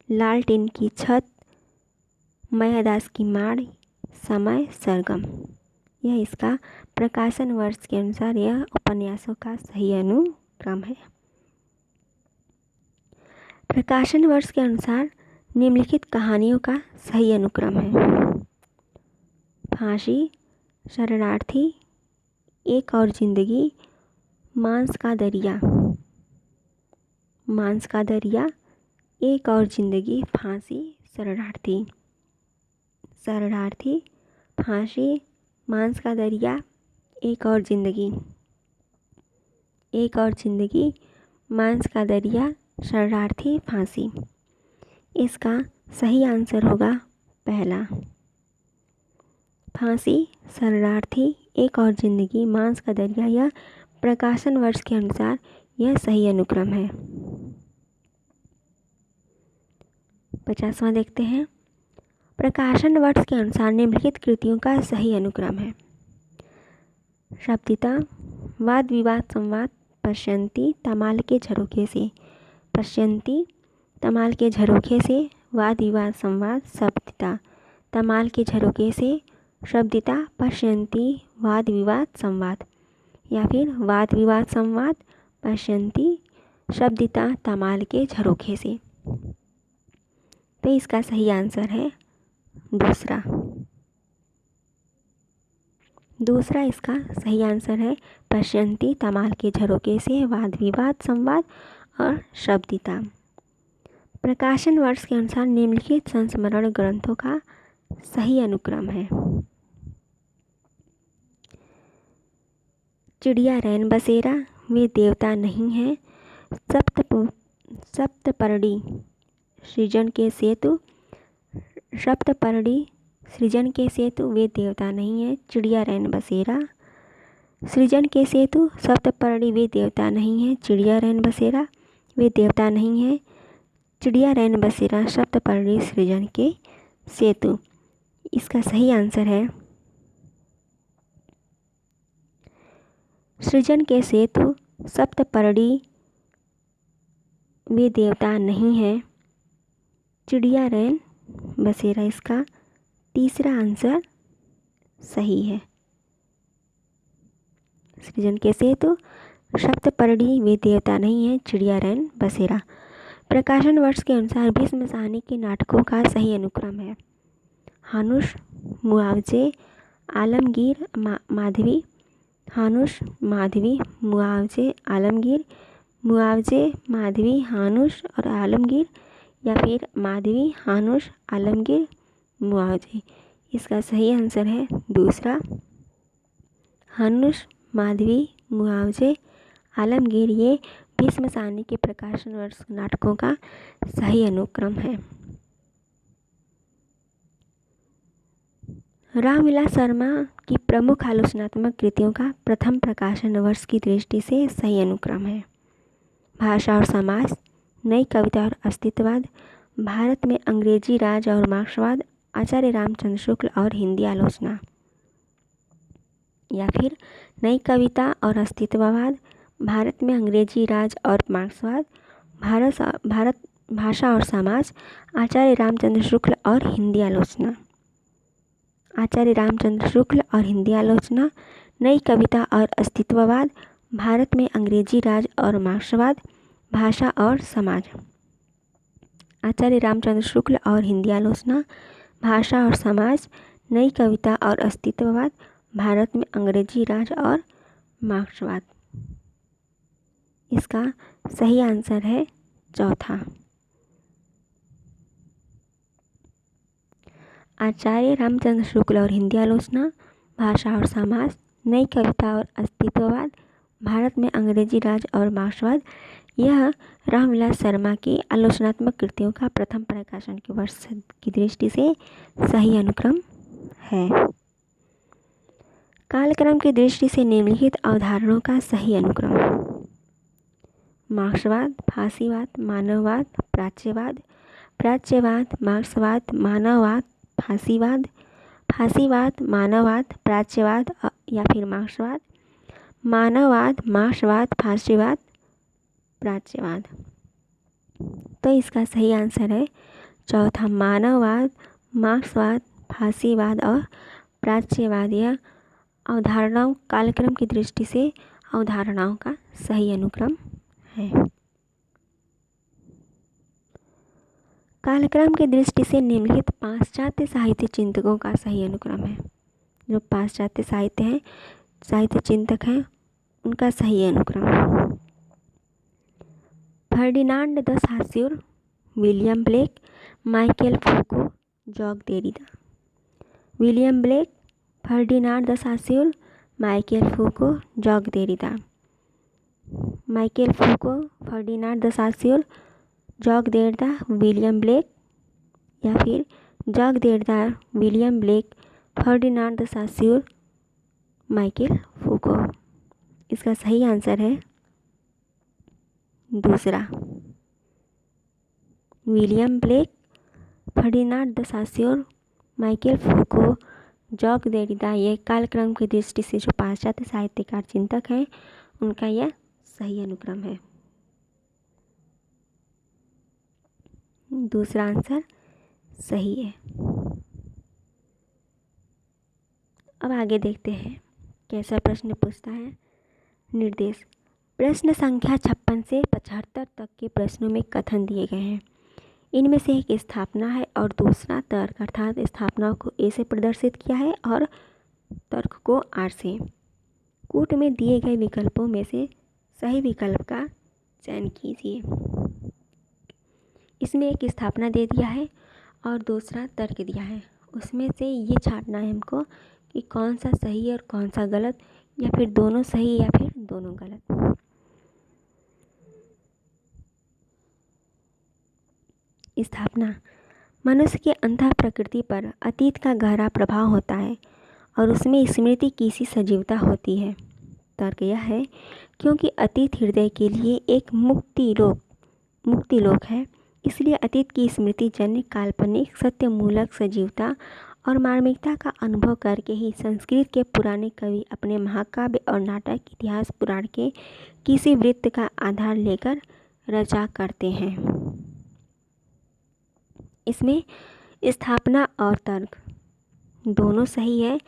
लालटीन की छत, मैया दास की माड़ी, समय सरगम। यह इसका प्रकाशन वर्ष के अनुसार यह उपन्यासों का सही अनुक्रम है। प्रकाशन वर्ष के अनुसार निम्नलिखित कहानियों का सही अनुक्रम है। फांसी, शरणार्थी, एक और जिंदगी, मांस का दरिया, एक और जिंदगी, फांसी, शरणार्थी, फांसी, मांस का दरिया, एक और जिंदगी, मांस का दरिया, शरणार्थी, फांसी। इसका सही आंसर होगा पहला, फांसी, शरणार्थी, एक और जिंदगी, मांस का दरिया। यह प्रकाशन वर्ष के अनुसार यह सही अनुक्रम है। 50वां देखते हैं। प्रकाशन वर्ष के अनुसार निम्नलिखित कृतियों का सही अनुक्रम है। शब्दिता, वाद विवाद संवाद, पश्यंती, तमाल के झरोखे से, पश्यंती, तमाल के झरोखे से, वाद विवाद संवाद, शब्दिता, तमाल के झरोखे से, शब्दिता, पश्यंती, वाद विवाद संवाद, या फिर वाद विवाद संवाद, पश्यंती, शब्दिता, तमाल के झरोखे से। तो इसका सही आंसर है दूसरा इसका सही आंसर है पश्यंती, तमाल के झरोखे से, वाद विवाद संवाद और शब्दिता। प्रकाशन वर्ष के अनुसार निम्नलिखित संस्मरण ग्रंथों का सही अनुक्रम है। चिड़िया रैन बसेरा, वे देवता नहीं हैं, सप्तपर्णी सृजन के सेतु, वे देवता नहीं हैं, चिड़िया रैन बसेरा, सृजन के सेतु, सप्तपर्णी वे देवता नहीं हैं, चिड़िया रैन बसेरा, वे देवता नहीं हैं, चिड़िया रैन बसेरा, सप्तपर्णी सृजन के सेतु। इसका सही आंसर है सृजन के सेतु, सप्तपर्णी वे देवता नहीं हैं, चिड़िया रैन बसेरा। इसका तीसरा आंसर सही है। सृजन के सेतु, सप्तपर्णी वे देवता नहीं हैं, चिड़िया रैन बसेरा। प्रकाशन वर्ष के अनुसार भीष्म साहनी के नाटकों का सही अनुक्रम है। हानुश, मुआवजे, आलमगीर, माधवी, हानुश, माधवी, मुआवजे, आलमगीर, मुआवजे, माधवी, हानुश और आलमगीर, या फिर माधवी, हानुश, आलमगीर, मुआवजे। इसका सही आंसर है दूसरा, हानुश, माधवी, मुआवजे, आलमगीर। ये भीष्म साहनी के प्रकाशन वर्ष नाटकों का सही अनुक्रम है। रामविलास शर्मा की प्रमुख आलोचनात्मक कृतियों का प्रथम प्रकाशन वर्ष की दृष्टि से सही अनुक्रम है। भाषा और समाज, नई कविता और अस्तित्ववाद, भारत में अंग्रेजी राज और मार्क्सवाद, आचार्य रामचंद्र शुक्ल और हिंदी आलोचना, या फिर नई कविता और अस्तित्ववाद, भारत में अंग्रेजी राज और मार्क्सवाद, भारत भाषा और समाज, आचार्य रामचंद्र शुक्ल और हिंदी आलोचना, आचार्य रामचंद्र शुक्ल और हिंदी आलोचना, नई कविता और अस्तित्ववाद, भारत में अंग्रेजी राज और मार्क्सवाद, भाषा और समाज, आचार्य रामचंद्र शुक्ल और हिंदी आलोचना, भाषा और समाज, नई कविता और अस्तित्ववाद, भारत में अंग्रेजी राज और मार्क्सवाद। इसका सही आंसर है चौथा। आचार्य रामचंद्र शुक्ल और हिंदी आलोचना, भाषा और समाज, नई कविता और अस्तित्ववाद, भारत में अंग्रेजी राज और मार्क्सवाद, यह रामविलास शर्मा की आलोचनात्मक कृतियों का प्रथम प्रकाशन के वर्ष की दृष्टि से सही अनुक्रम है। कालक्रम की दृष्टि से निम्नलिखित अवधारणाओं का सही अनुक्रम: मार्क्सवाद, फासीवाद, मानववाद, प्राच्यवाद, प्राच्यवाद, मार्क्सवाद, मानववाद, फासीवाद, फासीवाद, मानववाद, प्राच्यवाद या फिर मार्क्सवाद, मानववाद, मार्क्सवाद, फासीवाद, प्राच्यवाद। तो इसका सही आंसर है चौथा, मानववाद, मार्क्सवाद, फासीवाद और प्राच्यवाद। यह अवधारणाओं कालक्रम की दृष्टि से अवधारणाओं का सही अनुक्रम है। कालक्रम की दृष्टि से निम्नलिखित पाश्चात्य साहित्य चिंतकों का सही अनुक्रम है। जो पाश्चात्य साहित्य चिंतक हैं उनका सही अनुक्रम: Ferdinand de Saussure, William Blake, Michel Foucault, Jacques Derrida. William Blake, Ferdinand de Saussure, Michel Foucault, Jacques Derrida. Michel Foucault, Ferdinand de Saussure, Jacques Derrida, William Blake, या फिर Jacques Derrida, William Blake, Ferdinand de Saussure, Michel Foucault. इसका सही answer है दूसरा, William Blake, Ferdinand de Saussure, Michel Foucault, Jacques Derrida. ये कालक्रम की दृष्टि से जो पाश्चात्य साहित्यकार चिंतक हैं उनका यह सही अनुक्रम है। दूसरा आंसर सही है। अब आगे देखते हैं कैसा प्रश्न पूछता है। निर्देश: प्रश्न संख्या 56 से 75 तक के प्रश्नों में कथन दिए गए हैं। इनमें से एक स्थापना है और दूसरा तर्क, अर्थात स्थापना को ए से प्रदर्शित किया है और तर्क को आर से। कूट में दिए गए विकल्पों में से सही विकल्प का चयन कीजिए। इसमें एक स्थापना दे दिया है और दूसरा तर्क दिया है। उसमें से ये छांटना है हमको कि कौन सा सही है और कौन सा गलत, या फिर दोनों सही या फिर दोनों गलत। स्थापना: मनुष्य की अंतः प्रकृति पर अतीत का गहरा प्रभाव होता है और उसमें स्मृति की सी सजीवता होती है। तर्क यह है क्योंकि अतीत हृदय के लिए एक मुक्ति लोक है, इसलिए अतीत की स्मृति जन्य काल्पनिक सत्यमूलक सजीवता और मार्मिकता का अनुभव करके ही संस्कृत के पुराने कवि अपने महाकाव्य और नाटक इतिहास पुराण के किसी वृत्त का आधार लेकर रचा करते हैं। इसमें स्थापना और तर्क दोनों सही है,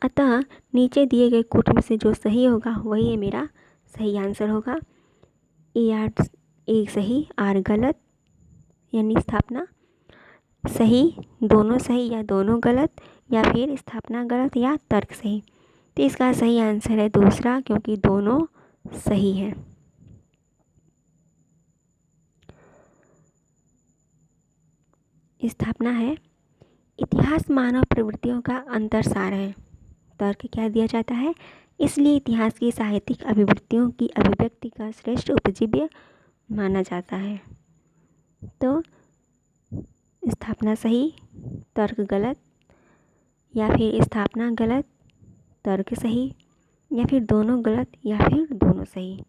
अतः नीचे दिए गए कूट में से जो सही होगा वही मेरा सही आंसर होगा। ए सही, आर गलत, यानी स्थापना सही, दोनों सही या दोनों गलत, या फिर स्थापना गलत या तर्क सही। तो इसका सही आंसर है दूसरा, क्योंकि दोनों सही है। स्थापना है इतिहास मानव प्रवृत्तियों का अंतरसार है। तर्क क्या दिया जाता है, इसलिए इतिहास की साहित्यिक अभिवृत्तियों की अभिव्यक्ति का श्रेष्ठ उपजीव्य माना जाता है। तो स्थापना सही, तर्क गलत, या फिर स्थापना गलत, तर्क सही, या फिर दोनों गलत, या फिर दोनों सही।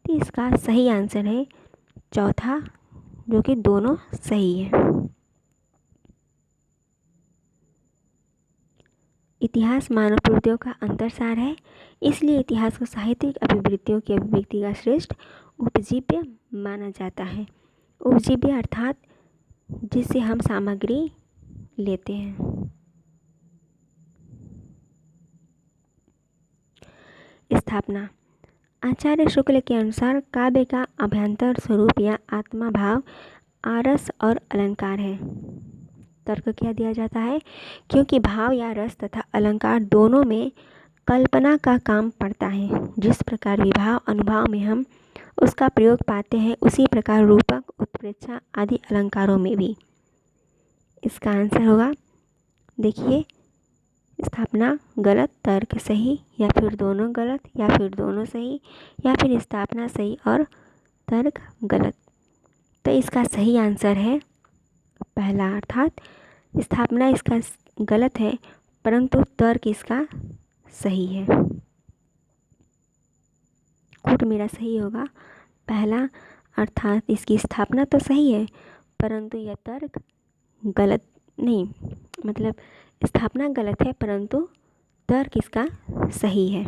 तो इसका सही आंसर है चौथा, जो कि दोनों सही है। इतिहास मानव प्रवृत्तियों का अंतरसार है, इसलिए इतिहास को साहित्यिक अभिवृत्तियों की अभिव्यक्ति का श्रेष्ठ उपजीव्य माना जाता है। उपजीव्य अर्थात जिससे हम सामग्री लेते हैं। स्थापना: आचार्य शुक्ल के अनुसार काव्य का अभ्यंतर स्वरूप या आत्मा भाव आरस और अलंकार है। तर्क क्या दिया जाता है, क्योंकि भाव या रस तथा अलंकार दोनों में कल्पना का काम पड़ता है। जिस प्रकार विभाव अनुभाव में हम उसका प्रयोग पाते हैं, उसी प्रकार रूपक, उत्प्रेक्षा आदि अलंकारों में भी। इसका आंसर होगा देखिए, स्थापना गलत, तर्क सही, या फिर दोनों गलत, या फिर दोनों सही, या फिर स्थापना सही और तर्क गलत। तो इसका सही आंसर है पहला, अर्थात स्थापना इसका गलत है परंतु तर्क इसका सही है। कूट मेरा सही होगा पहला, अर्थात इसकी स्थापना तो सही है परंतु यह तर्क गलत नहीं, मतलब स्थापना गलत है परंतु तर्क इसका सही है।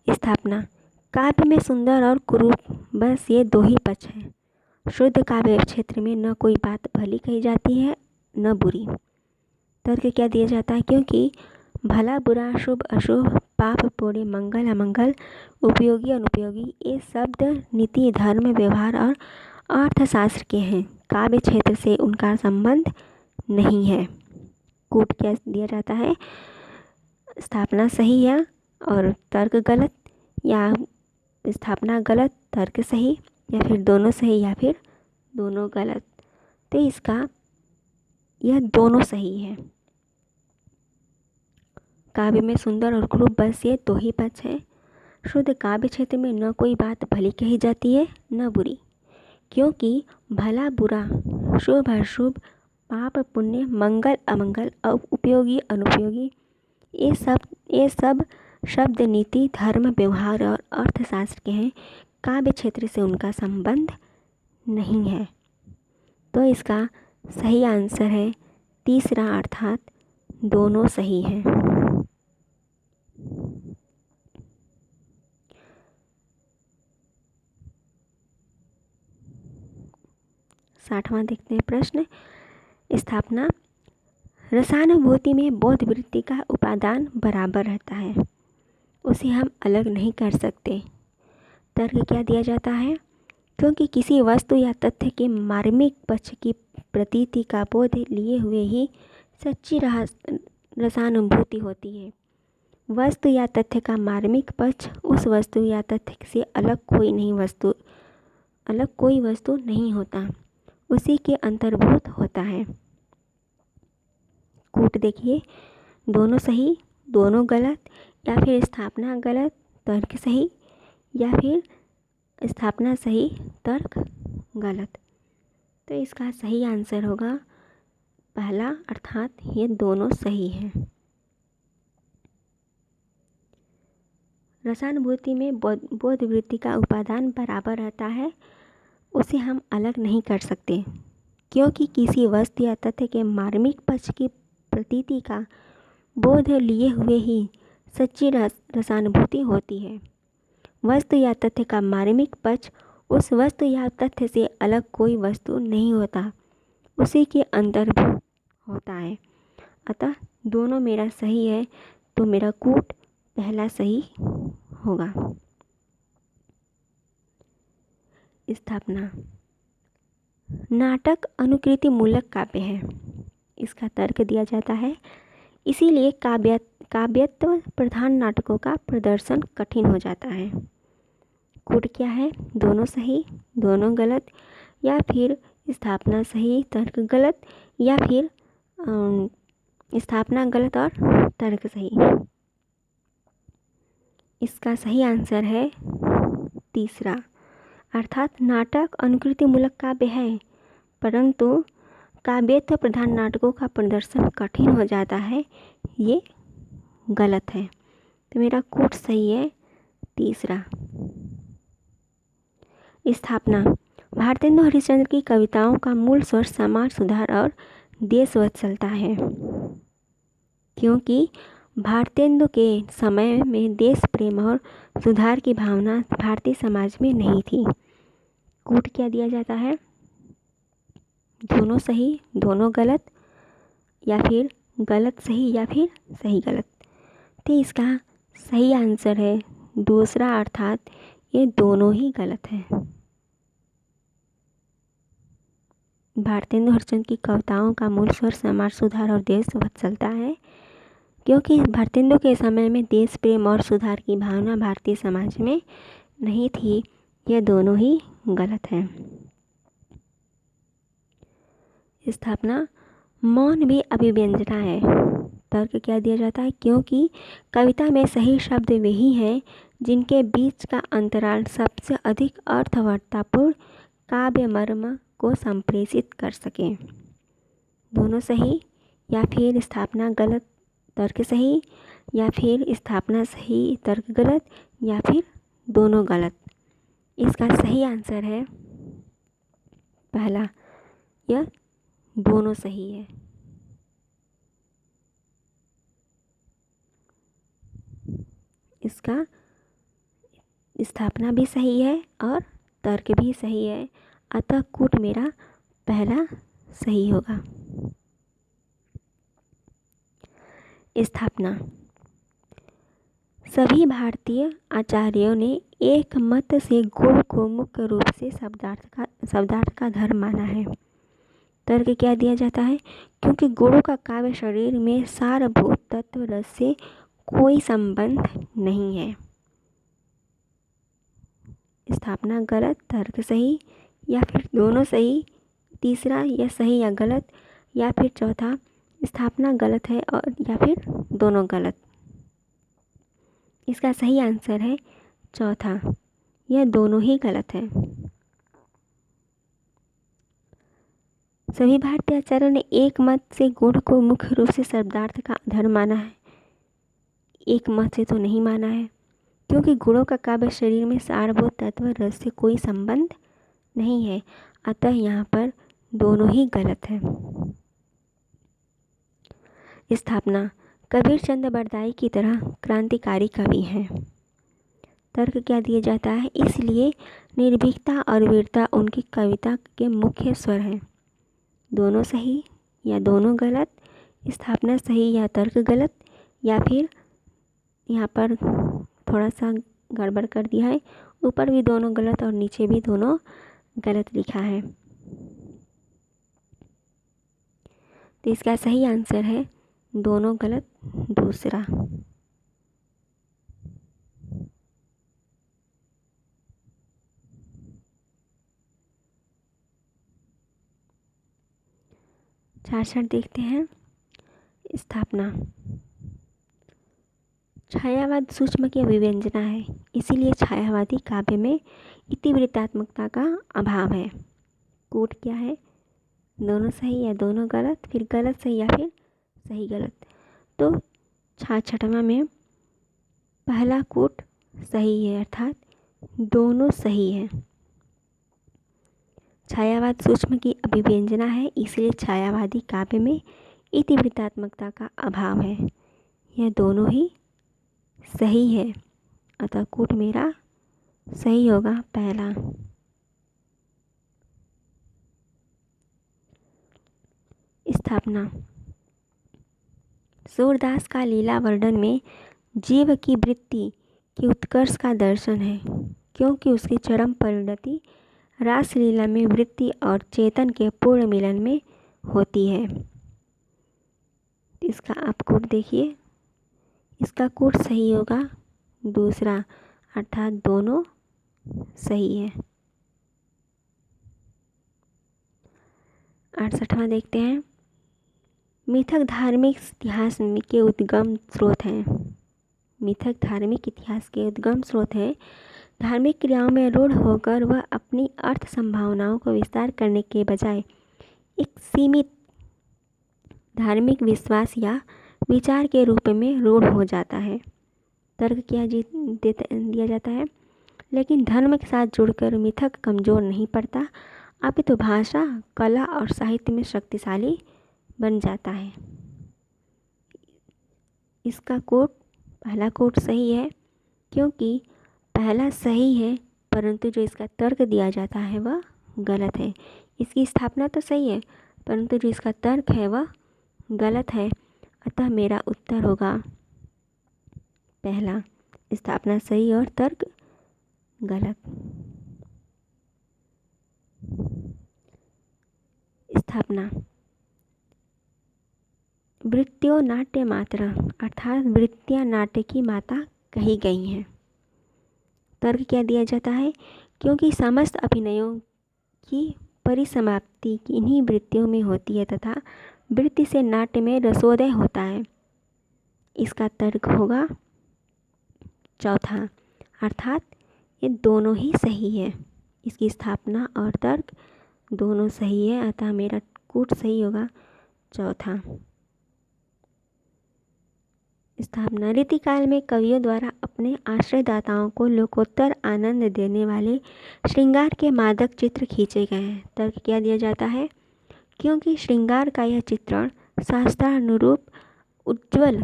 स्थापना, काव्य में सुंदर और कुरूप बस ये दो ही पक्ष हैं। शुद्ध काव्य क्षेत्र में न कोई बात भली कही जाती है न बुरी। तर्क क्या दिया जाता है, क्योंकि भला बुरा, शुभ अशुभ, पाप पुण्य, मंगल अमंगल, उपयोगी अनुपयोगी ये शब्द नीति, धर्म, व्यवहार और अर्थशास्त्र के हैं। काव्य क्षेत्र से उनका संबंध नहीं है। कूट क्या दिया जाता है, स्थापना सही है और तर्क गलत, या स्थापना गलत तर्क सही, या फिर दोनों सही या फिर दोनों गलत। तो इसका यह दोनों सही है। काव्य में सुंदर और क्रूप बस ये दो ही पक्ष हैं। शुद्ध काव्य क्षेत्र में न कोई बात भली कही जाती है न बुरी, क्योंकि भला बुरा, शुभ अशुभ, पाप पुण्य, मंगल अमंगल, उपयोगी अनुपयोगी ये सब शब्द नीति, धर्म, व्यवहार और अर्थशास्त्र के हैं। काव्य क्षेत्र से उनका संबंध नहीं है। तो इसका सही आंसर है तीसरा, अर्थात दोनों सही हैं। 60वां देखते हैं प्रश्न। स्थापना, रसानुभूति में बोध वृत्ति का उपादान बराबर रहता है, उसे हम अलग नहीं कर सकते। तर्क क्या दिया जाता है, क्योंकि किसी वस्तु या तथ्य के मार्मिक पक्ष की प्रतीति का बोध लिए हुए ही सच्ची रसानुभूति होती है। वस्तु या तथ्य का मार्मिक पक्ष उस वस्तु या तथ्य से अलग कोई वस्तु नहीं होता, उसी के अंतर्भूत होता है। कूट देखिए, दोनों सही दोनों गलत, या फिर स्थापना गलत तर्क सही, या फिर स्थापना सही तर्क गलत। तो इसका सही आंसर होगा पहला, अर्थात ये दोनों सही हैं। रसानुभूति में बोध वृत्ति का उपादान बराबर रहता है, उसे हम अलग नहीं कर सकते, क्योंकि किसी वस्तु या तथ्य के मार्मिक पक्ष की प्रतीति का बोध लिए हुए ही सच्ची रसानुभूति होती है। वस्तु या तथ्य का मार्मिक पक्ष उस वस्तु या तथ्य से अलग कोई वस्तु नहीं होता, उसी के अंतर्भूत होता है। अतः दोनों मेरा सही है, तो मेरा कूट पहला सही होगा। स्थापना, नाटक अनुकृति मूलक काव्य है, इसका तर्क दिया जाता है, इसीलिए काव्यत्व प्रधान नाटकों का प्रदर्शन कठिन हो जाता है। कूट क्या है, दोनों सही दोनों गलत, या फिर स्थापना सही तर्क गलत, या फिर स्थापना गलत और तर्क सही। इसका सही आंसर है तीसरा, अर्थात नाटक अनुकृति मूलक काव्य है परंतु काव्यत्व प्रधान नाटकों का प्रदर्शन कठिन हो जाता है, ये गलत है। तो मेरा कूट सही है तीसरा। स्थापना, भारतेंदु हरिश्चंद्र की कविताओं का मूल स्वर समाज सुधार और देशवत्सलता है, क्योंकि भारतेंदु के समय में देश प्रेम और सुधार की भावना भारतीय समाज में नहीं थी। कूट क्या दिया जाता है, दोनों सही दोनों गलत, या फिर गलत सही या फिर सही गलत। तो इसका सही आंसर है दूसरा, अर्थात ये दोनों ही गलत हैं। भारतेंदु हरिश्चंद्र की कविताओं का मूल स्वर समाज सुधार और देशवत्सलता है, क्योंकि भारतेंदु के समय में देश प्रेम और सुधार की भावना भारतीय समाज में नहीं थी। ये दोनों ही गलत हैं। स्थापना, मौन भी अभिव्यंजना है। तर्क क्या दिया जाता है? क्योंकि कविता में सही शब्द वही हैं जिनके बीच का अंतराल सबसे अधिक अर्थवत्तापूर्ण काव्य मर्म को संप्रेषित कर सके। दोनों सही या फिर स्थापना गलत, तर्क सही या फिर स्थापना सही, तर्क गलत, या फिर दोनों गलत। इसका सही आंसर है पहला, यह दोनों सही है। इसका स्थापना भी सही है और तर्क भी सही है, अतः कूट मेरा पहला सही होगा। स्थापना। सभी भारतीय आचार्यों ने एक मत से गुण को मुख्य रूप से शब्दार्थ का धर्म माना है। तर्क क्या दिया जाता है? क्योंकि गुणों का काव्य शरीर में सारभूत तत्व रस से कोई संबंध नहीं है। स्थापना गलत, तर्क सही या फिर दोनों सही, तीसरा या सही या गलत, या फिर चौथा स्थापना गलत है और या फिर दोनों गलत। इसका सही आंसर है चौथा, यह दोनों ही गलत है। सभी भारतीय आचार्यों ने एक मत से गुण को मुख्य रूप से शब्दार्थ का धर्म माना है। एक मत से तो नहीं माना है, क्योंकि गुणों का काव्य शरीर में सारभूत तत्व रस से कोई संबंध नहीं है, अतः यहाँ पर दोनों ही गलत है। स्थापना। कबीर चंद बरदाई की तरह क्रांतिकारी कवि हैं। तर्क क्या दिया जाता है? इसलिए निर्भीकता और वीरता उनकी कविता के मुख्य स्वर हैं। दोनों सही या दोनों गलत, स्थापना सही या तर्क गलत, या फिर यहाँ पर थोड़ा सा गड़बड़ कर दिया है, ऊपर भी दोनों गलत और नीचे भी दोनों गलत लिखा है। तो इसका सही आंसर है दोनों गलत, दूसरा। चार देखते हैं। स्थापना। छायावाद सूक्ष्म की अभिव्यंजना है, इसीलिए छायावादी काव्य में इतिवृत्तात्मकता का अभाव है। कूट क्या है? दोनों सही या दोनों गलत, फिर गलत सही या फिर सही गलत। तो छठवां में पहला कूट सही है, अर्थात दोनों सही है। छायावाद सूक्ष्म की अभिव्यंजना है, इसलिए छायावादी काव्य में इतिवृत्तात्मकता का अभाव है। यह दोनों ही सही है, अतः कूट मेरा सही होगा पहला। स्थापना। सूरदास का लीला वर्णन में जीव की वृत्ति के उत्कर्ष का दर्शन है, क्योंकि उसकी चरम परिणति रासलीला में वृत्ति और चेतन के पूर्ण मिलन में होती है। इसका आप कोट देखिए, इसका कोट सही होगा दूसरा, अर्थात दोनों सही है। 68वां देखते हैं। मिथक धार्मिक इतिहास के उद्गम स्रोत हैं। मिथक धार्मिक इतिहास के उद्गम स्रोत हैं। धार्मिक क्रियाओं में रूढ़ होकर वह अपनी अर्थ संभावनाओं को विस्तार करने के बजाय एक सीमित धार्मिक विश्वास या विचार के रूप में रूढ़ हो जाता है। तर्क क्या दिया जाता है? लेकिन धर्म के साथ जुड़कर मिथक कमज़ोर नहीं पड़ता, अपितु भाषा, कला और साहित्य में शक्तिशाली बन जाता है। इसका कोट पहला कोट सही है, क्योंकि पहला सही है, परंतु जो इसका तर्क दिया जाता है वह गलत है। इसकी स्थापना तो सही है, परंतु जो इसका तर्क है वह गलत है, अतः मेरा उत्तर होगा पहला, स्थापना सही और तर्क गलत। स्थापना। वृत्तियों नाट्य मात्रा, अर्थात वृत्तियाँ नाट्य की माता कही गई हैं। तर्क क्या दिया जाता है? क्योंकि समस्त अभिनयों की परिसमाप्ति इन्हीं वृत्तियों में होती है तथा वृत्ति से नाट्य में रसोदय होता है। इसका तर्क होगा चौथा, अर्थात ये दोनों ही सही है। इसकी स्थापना और तर्क दोनों सही है, अतः मेरा कूट सही होगा चौथा। स्थापना, रीतिकाल में कवियों द्वारा अपने आश्रयदाताओं को लोकोत्तर आनंद देने वाले श्रृंगार के मादक चित्र खींचे गए हैं। तर्क क्या दिया जाता है? क्योंकि श्रृंगार का यह चित्रण शास्त्रानुरूप उज्ज्वल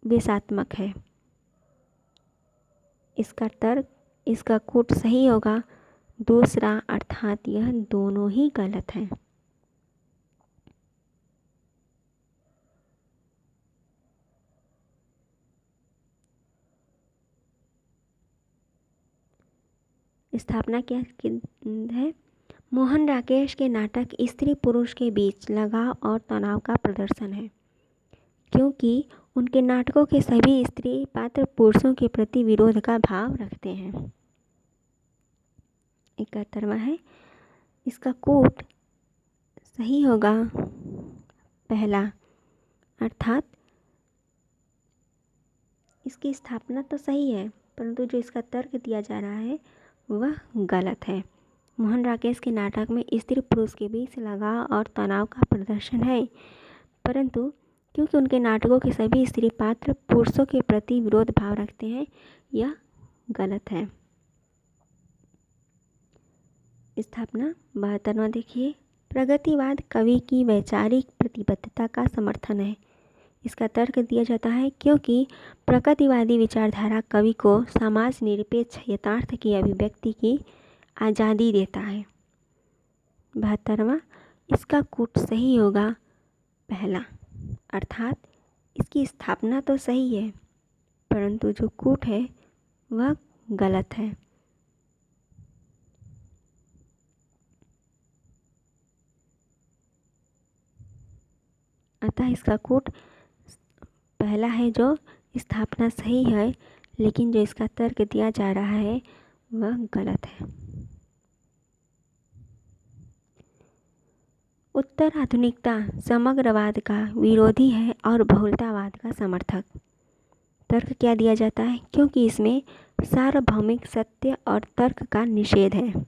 वेशात्मक है। इसका तर्क, इसका कूट सही होगा दूसरा, अर्थात यह दोनों ही गलत हैं। स्थापना क्या है? मोहन राकेश के नाटक स्त्री पुरुष के बीच लगाव और तनाव का प्रदर्शन है, क्योंकि उनके नाटकों के सभी स्त्री पात्र पुरुषों के प्रति विरोध का भाव रखते हैं। 71वां है, इसका कूट सही होगा पहला, अर्थात इसकी स्थापना तो सही है, परंतु जो इसका तर्क दिया जा रहा है वह गलत है। मोहन राकेश के नाटक में स्त्री पुरुष के बीच लगाव और तनाव का प्रदर्शन है, परंतु क्योंकि उनके नाटकों के सभी स्त्री पात्र पुरुषों के प्रति विरोध भाव रखते हैं, यह गलत है। स्थापना 72वां देखिए, प्रगतिवाद कवि की वैचारिक प्रतिबद्धता का समर्थन है। इसका तर्क दिया जाता है क्योंकि प्रगतिवादी विचारधारा कवि को समाज निरपेक्ष यथार्थ की अभिव्यक्ति की आज़ादी देता है। 72वां, इसका कूट सही होगा पहला, अर्थात इसकी स्थापना तो सही है, परंतु जो कूट है वह गलत है। अतः इसका कूट पहला है, जो स्थापना सही है, लेकिन जो इसका तर्क दिया जा रहा है वह गलत है। उत्तर आधुनिकता समग्रवाद का विरोधी है और बहुलतावाद का समर्थक। तर्क क्या दिया जाता है? क्योंकि इसमें सार्वभौमिक सत्य और तर्क का निषेध है।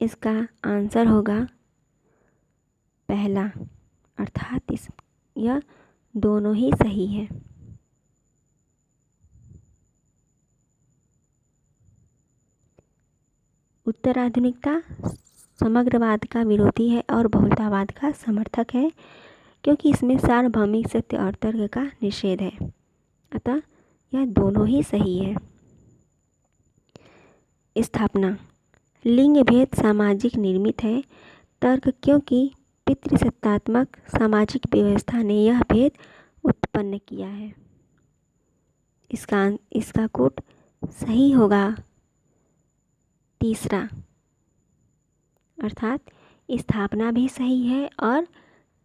इसका आंसर होगा पहला, अर्थात यह दोनों ही सही है। उत्तर आधुनिकता समग्रवाद का विरोधी है और बहुलतावाद का समर्थक है, क्योंकि इसमें सार्वभौमिक सत्य और तर्क का निषेध है, अतः यह दोनों ही सही है। स्थापना, लिंग भेद सामाजिक निर्मित है। तर्क, क्योंकि पितृसत्तात्मक सामाजिक व्यवस्था ने यह भेद उत्पन्न किया है। इसका कूट सही होगा तीसरा, अर्थात स्थापना भी सही है और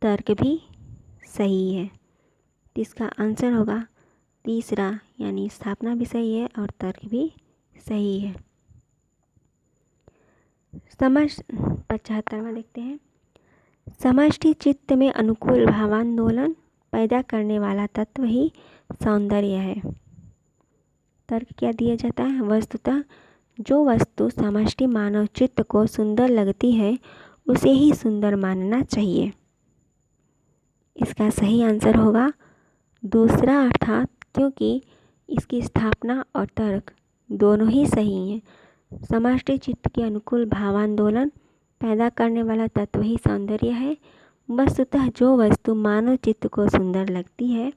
तर्क भी सही है। इसका आंसर होगा तीसरा, यानी स्थापना भी सही है और तर्क भी सही है। 75वां देखते हैं। समष्टि चित्त में अनुकूल भावांदोलन पैदा करने वाला तत्व ही सौंदर्य है। तर्क क्या दिया जाता है? वस्तुतः जो वस्तु समष्टि मानव चित्त को सुंदर लगती है उसे ही सुंदर मानना चाहिए। इसका सही आंसर होगा दूसरा, अर्थात क्योंकि इसकी स्थापना और तर्क दोनों ही सही हैं। समष्टि चित्त के अनुकूल भावांदोलन पैदा करने वाला तत्व ही सौंदर्य है। वस्तुतः जो वस्तु मानव चित्त को सुंदर लगती है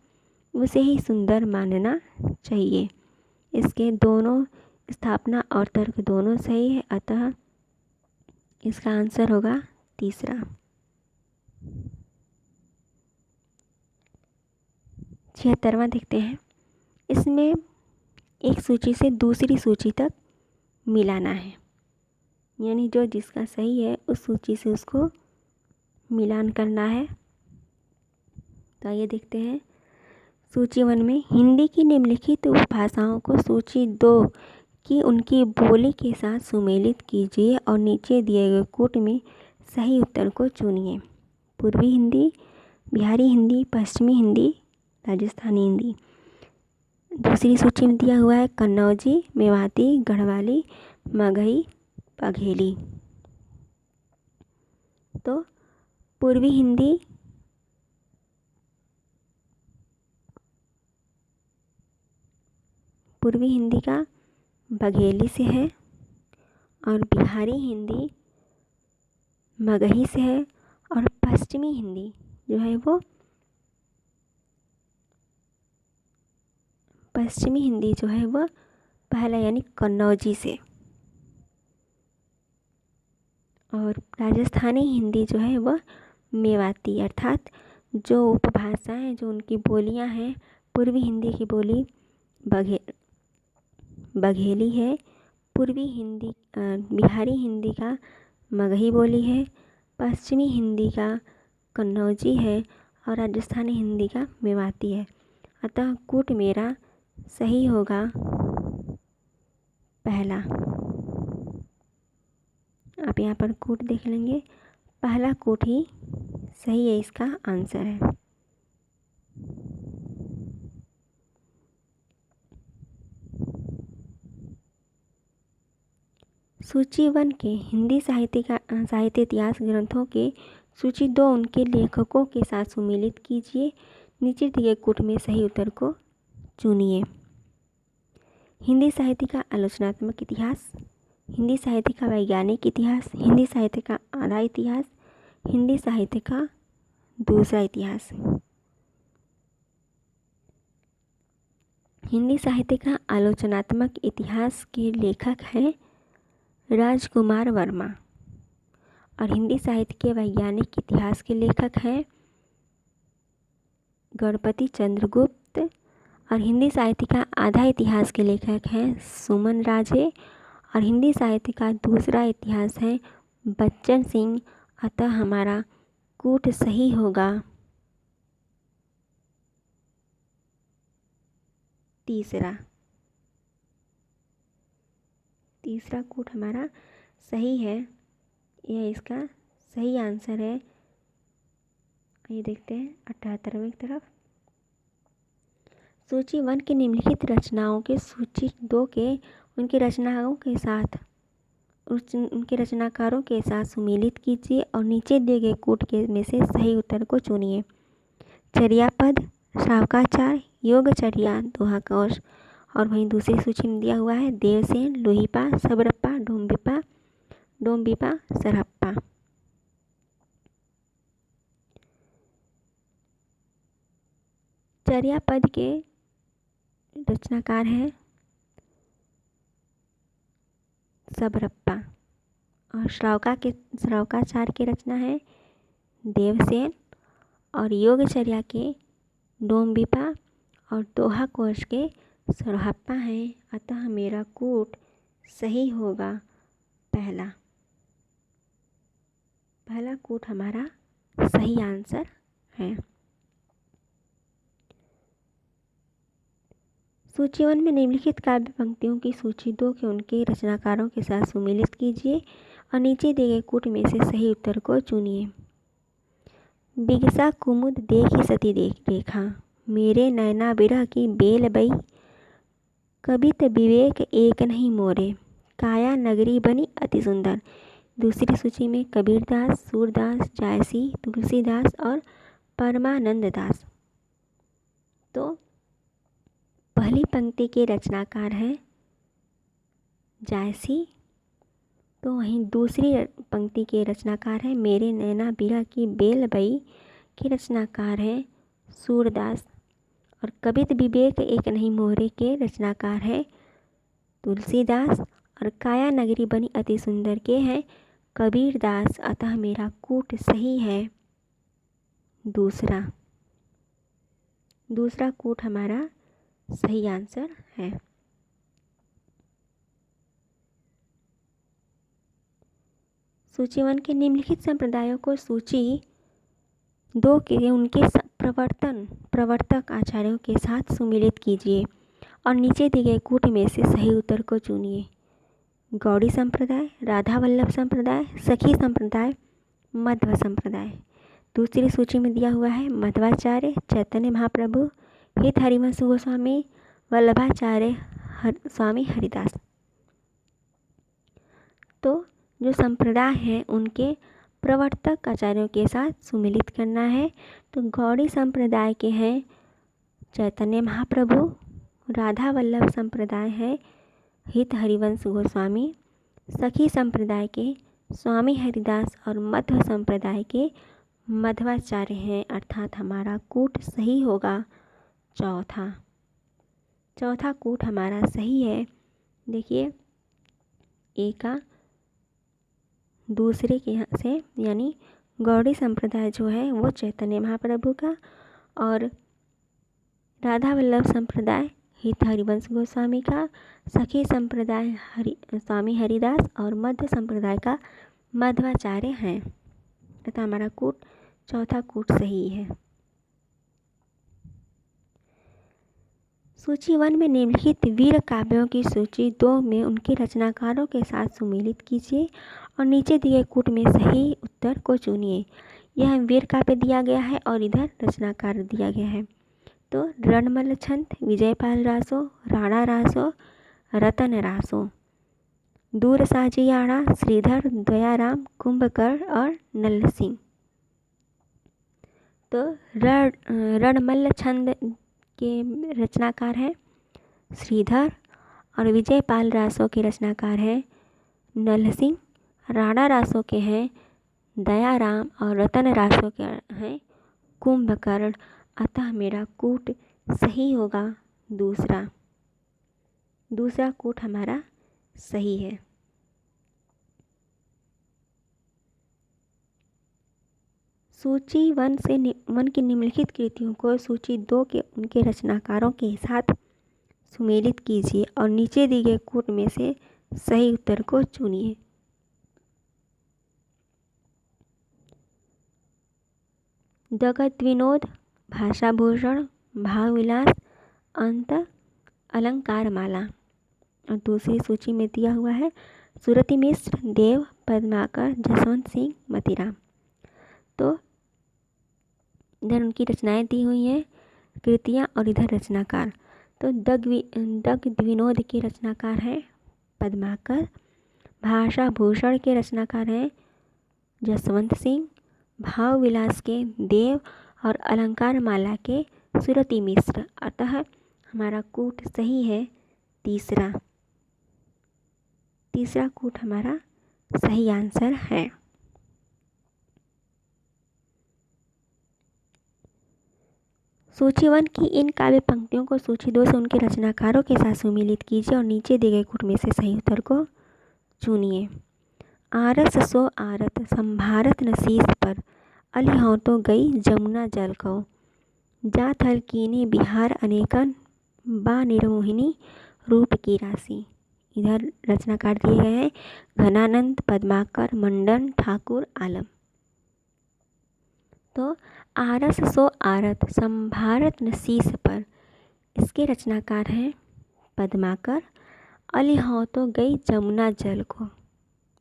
उसे ही सुंदर मानना चाहिए। इसके दोनों स्थापना और तर्क दोनों सही है, अतः इसका आंसर होगा तीसरा। 76वां देखते हैं। इसमें एक सूची से दूसरी सूची तक मिलाना है, यानी जो जिसका सही है उस सूची से उसको मिलान करना है। तो आइए देखते हैं। सूची 1 में हिंदी की निम्नलिखित उपभाषाओं को सूची 2 की उनकी बोली के साथ सुमेलित कीजिए और नीचे दिए गए कूट में सही उत्तर को चुनिए। पूर्वी हिंदी, बिहारी हिंदी, पश्चिमी हिंदी, राजस्थानी हिंदी। दूसरी सूची में दिया हुआ है कन्नौजी, मेवाती, गढ़वाली, मगही, बघेली। तो पूर्वी हिंदी का बघेली से है और बिहारी हिंदी मगही से है और पश्चिमी हिंदी जो है वो पहला यानी कन्नौजी से। और राजस्थानी हिंदी जो है वह मेवाती, अर्थात जो उपभाषाएं जो उनकी बोलियां हैं, पूर्वी हिंदी की बोली बघेली है, बिहारी हिंदी का मगही बोली है, पश्चिमी हिंदी का कन्नौजी है और राजस्थानी हिंदी का मेवाती है। अतः कूट मेरा सही होगा पहला। आप यहाँ पर कूट देख लेंगे, पहला कूट ही सही है, इसका आंसर है। सूची 1 के हिंदी साहित्य इतिहास ग्रंथों के सूची 2 उनके लेखकों के साथ सुमेलित कीजिए। नीचे दिए कूट में सही उत्तर को चुनिए। हिंदी साहित्य का आलोचनात्मक इतिहास, हिंदी साहित्य का वैज्ञानिक इतिहास, हिंदी साहित्य का आधा इतिहास, हिंदी साहित्य का दूसरा इतिहास। हिंदी साहित्य का आलोचनात्मक इतिहास के लेखक हैं राजकुमार वर्मा और हिंदी साहित्य के वैज्ञानिक इतिहास के लेखक हैं गणपति चंद्रगुप्त और हिंदी साहित्य का आधा इतिहास के लेखक हैं सुमन राजे और हिंदी साहित्य का दूसरा इतिहास है बच्चन सिंह। अतः हमारा कूट सही होगा तीसरा कूट हमारा सही है, यह इसका सही आंसर है। ये देखते हैं 78वें की तरफ। सूची 1 की निम्नलिखित रचनाओं के सूची 2 के उनके रचनाकारों के साथ सुमेलित कीजिए और नीचे दिए गए कूट के में से सही उत्तर को चुनिए। चर्यापद, श्रावकाचार, योगचर्या, दोहाकोश। और वहीं दूसरी सूची में दिया हुआ है देवसेन, लोहीपा, सबरप्पा, डोम्बिपा, सरहप्पा। चर्यापद के रचनाकार हैं सबरप्पा और श्रावकाचार की रचना है देवसेन और योगचर्या के डोम्बिपा और दोहाकोश के सरहप्पा हैं। अतः मेरा कूट सही होगा पहला कूट हमारा सही आंसर है। सूची 1 में निम्नलिखित काव्य पंक्तियों की सूची 2 के उनके रचनाकारों के साथ सुमेलित कीजिए और नीचे दिए गए कूट में से सही उत्तर को चुनिए। बिगसा कुमुद देखी सती रेखा, मेरे नैना बिरह की बेल बई, कबित विवेक एक नहीं मोरे, काया नगरी बनी अति सुंदर। दूसरी सूची में कबीरदास, सूरदास, जायसी, तुलसीदास और परमानंद दास। तो पहली पंक्ति के रचनाकार हैं जायसी, तो वहीं दूसरी पंक्ति के रचनाकार हैं मेरे नैना बिरह की बेल बई के रचनाकार हैं सूरदास और कबित विवेक एक नहीं मोरे के रचनाकार हैं तुलसीदास और काया नगरी बनी अति सुंदर के हैं कबीरदास। अतः मेरा कूट सही है दूसरा कूट हमारा सही आंसर है। सूची 1 के निम्नलिखित संप्रदायों को सूची 2 के उनके प्रवर्तक आचार्यों के साथ सुमेलित कीजिए और नीचे दिए गए कूट में से सही उत्तर को चुनिए। गौड़ी संप्रदाय, राधा वल्लभ संप्रदाय, सखी संप्रदाय, मध्व संप्रदाय। दूसरी सूची में दिया हुआ है मध्वाचार्य, चैतन्य महाप्रभु, हित हरिवंश गोस्वामी, वल्लभाचार्य, स्वामी हरिदास। तो जो संप्रदाय हैं उनके प्रवर्तक आचार्यों के साथ सुमिलित करना है। तो गौड़ी संप्रदाय के हैं चैतन्य महाप्रभु, राधा वल्लभ संप्रदाय है हित हरिवंश गोस्वामी, सखी संप्रदाय के स्वामी हरिदास और मध्व संप्रदाय के मध्वाचार्य हैं। अर्थात हमारा कूट सही होगा चौथा कूट हमारा सही है। देखिए ए का दूसरे के यहाँ से, यानी गौड़ी संप्रदाय जो है वो चैतन्य महाप्रभु का, और राधा वल्लभ संप्रदाय हित हरिवंश गोस्वामी का, सखी संप्रदाय स्वामी हरिदास और मध्य संप्रदाय का मध्वाचार्य हैं। तथा हमारा कूट चौथा कूट सही है। सूची 1 में निम्नलिखित वीर काव्यों की सूची 2 में उनके रचनाकारों के साथ सुमेलित कीजिए और नीचे दिए कूट में सही उत्तर को चुनिए। यह वीर काव्य दिया गया है और इधर रचनाकार दिया गया है। तो रणमल छंद, विजयपाल रासो, राणा रासो, रतन रासो, दूर साजियाड़ा, श्रीधर, दयाराम, कुंभकर्ण और नल्ल सिंह। तो रणमल छंद के रचनाकार हैं श्रीधर और विजयपाल रासो के रचनाकार हैं नल्ल सिंह। राणा रासो के हैं दयाराम और रतन रासो के हैं कुंभकर्ण। अतः मेरा कूट सही होगा दूसरा कूट हमारा सही है। सूची 1 की निम्नलिखित कृतियों को सूची 2 के उनके रचनाकारों के साथ सुमेलित कीजिए और नीचे दिए गए कूट में से सही उत्तर को चुनिए। जगत विनोद, भाषाभूषण, भावविलास, अंत, अलंकार माला। और दूसरी सूची में दिया हुआ है सुरति मिश्र, देव, पद्माकर, जसवंत सिंह, मतीराम। तो इधर उनकी रचनाएं दी हुई हैं, कृतियाँ, और इधर रचनाकार। तो दग्ध विनोद के रचनाकार हैं पद्माकर, भाषाभूषण के रचनाकार हैं जसवंत सिंह, भाव विलास के देव और अलंकार माला के सुरति मिश्र। अतः हमारा कूट सही है तीसरा कूट हमारा सही आंसर है। सूची 1 की इन काव्य पंक्तियों को सूची 2 से उनके रचनाकारों के साथ सुमेलित कीजिए और नीचे दिए गए कूट में से सही उत्तर को चुनिए। आरस सो आरत संभारत न शीस पर, अली हों तो गई जमुना जल को, जा थल कीने बिहार अनेकन, बा निर्मोहिनी रूप की राशि। इधर रचनाकार दिए गए हैं घनानंद, पद्माकर, मंडन, ठाकुर, आलम। तो आरस सो आरत संभारत न शीस पर, इसके रचनाकार हैं पद्माकर। अली हों तो गई जमुना जल को,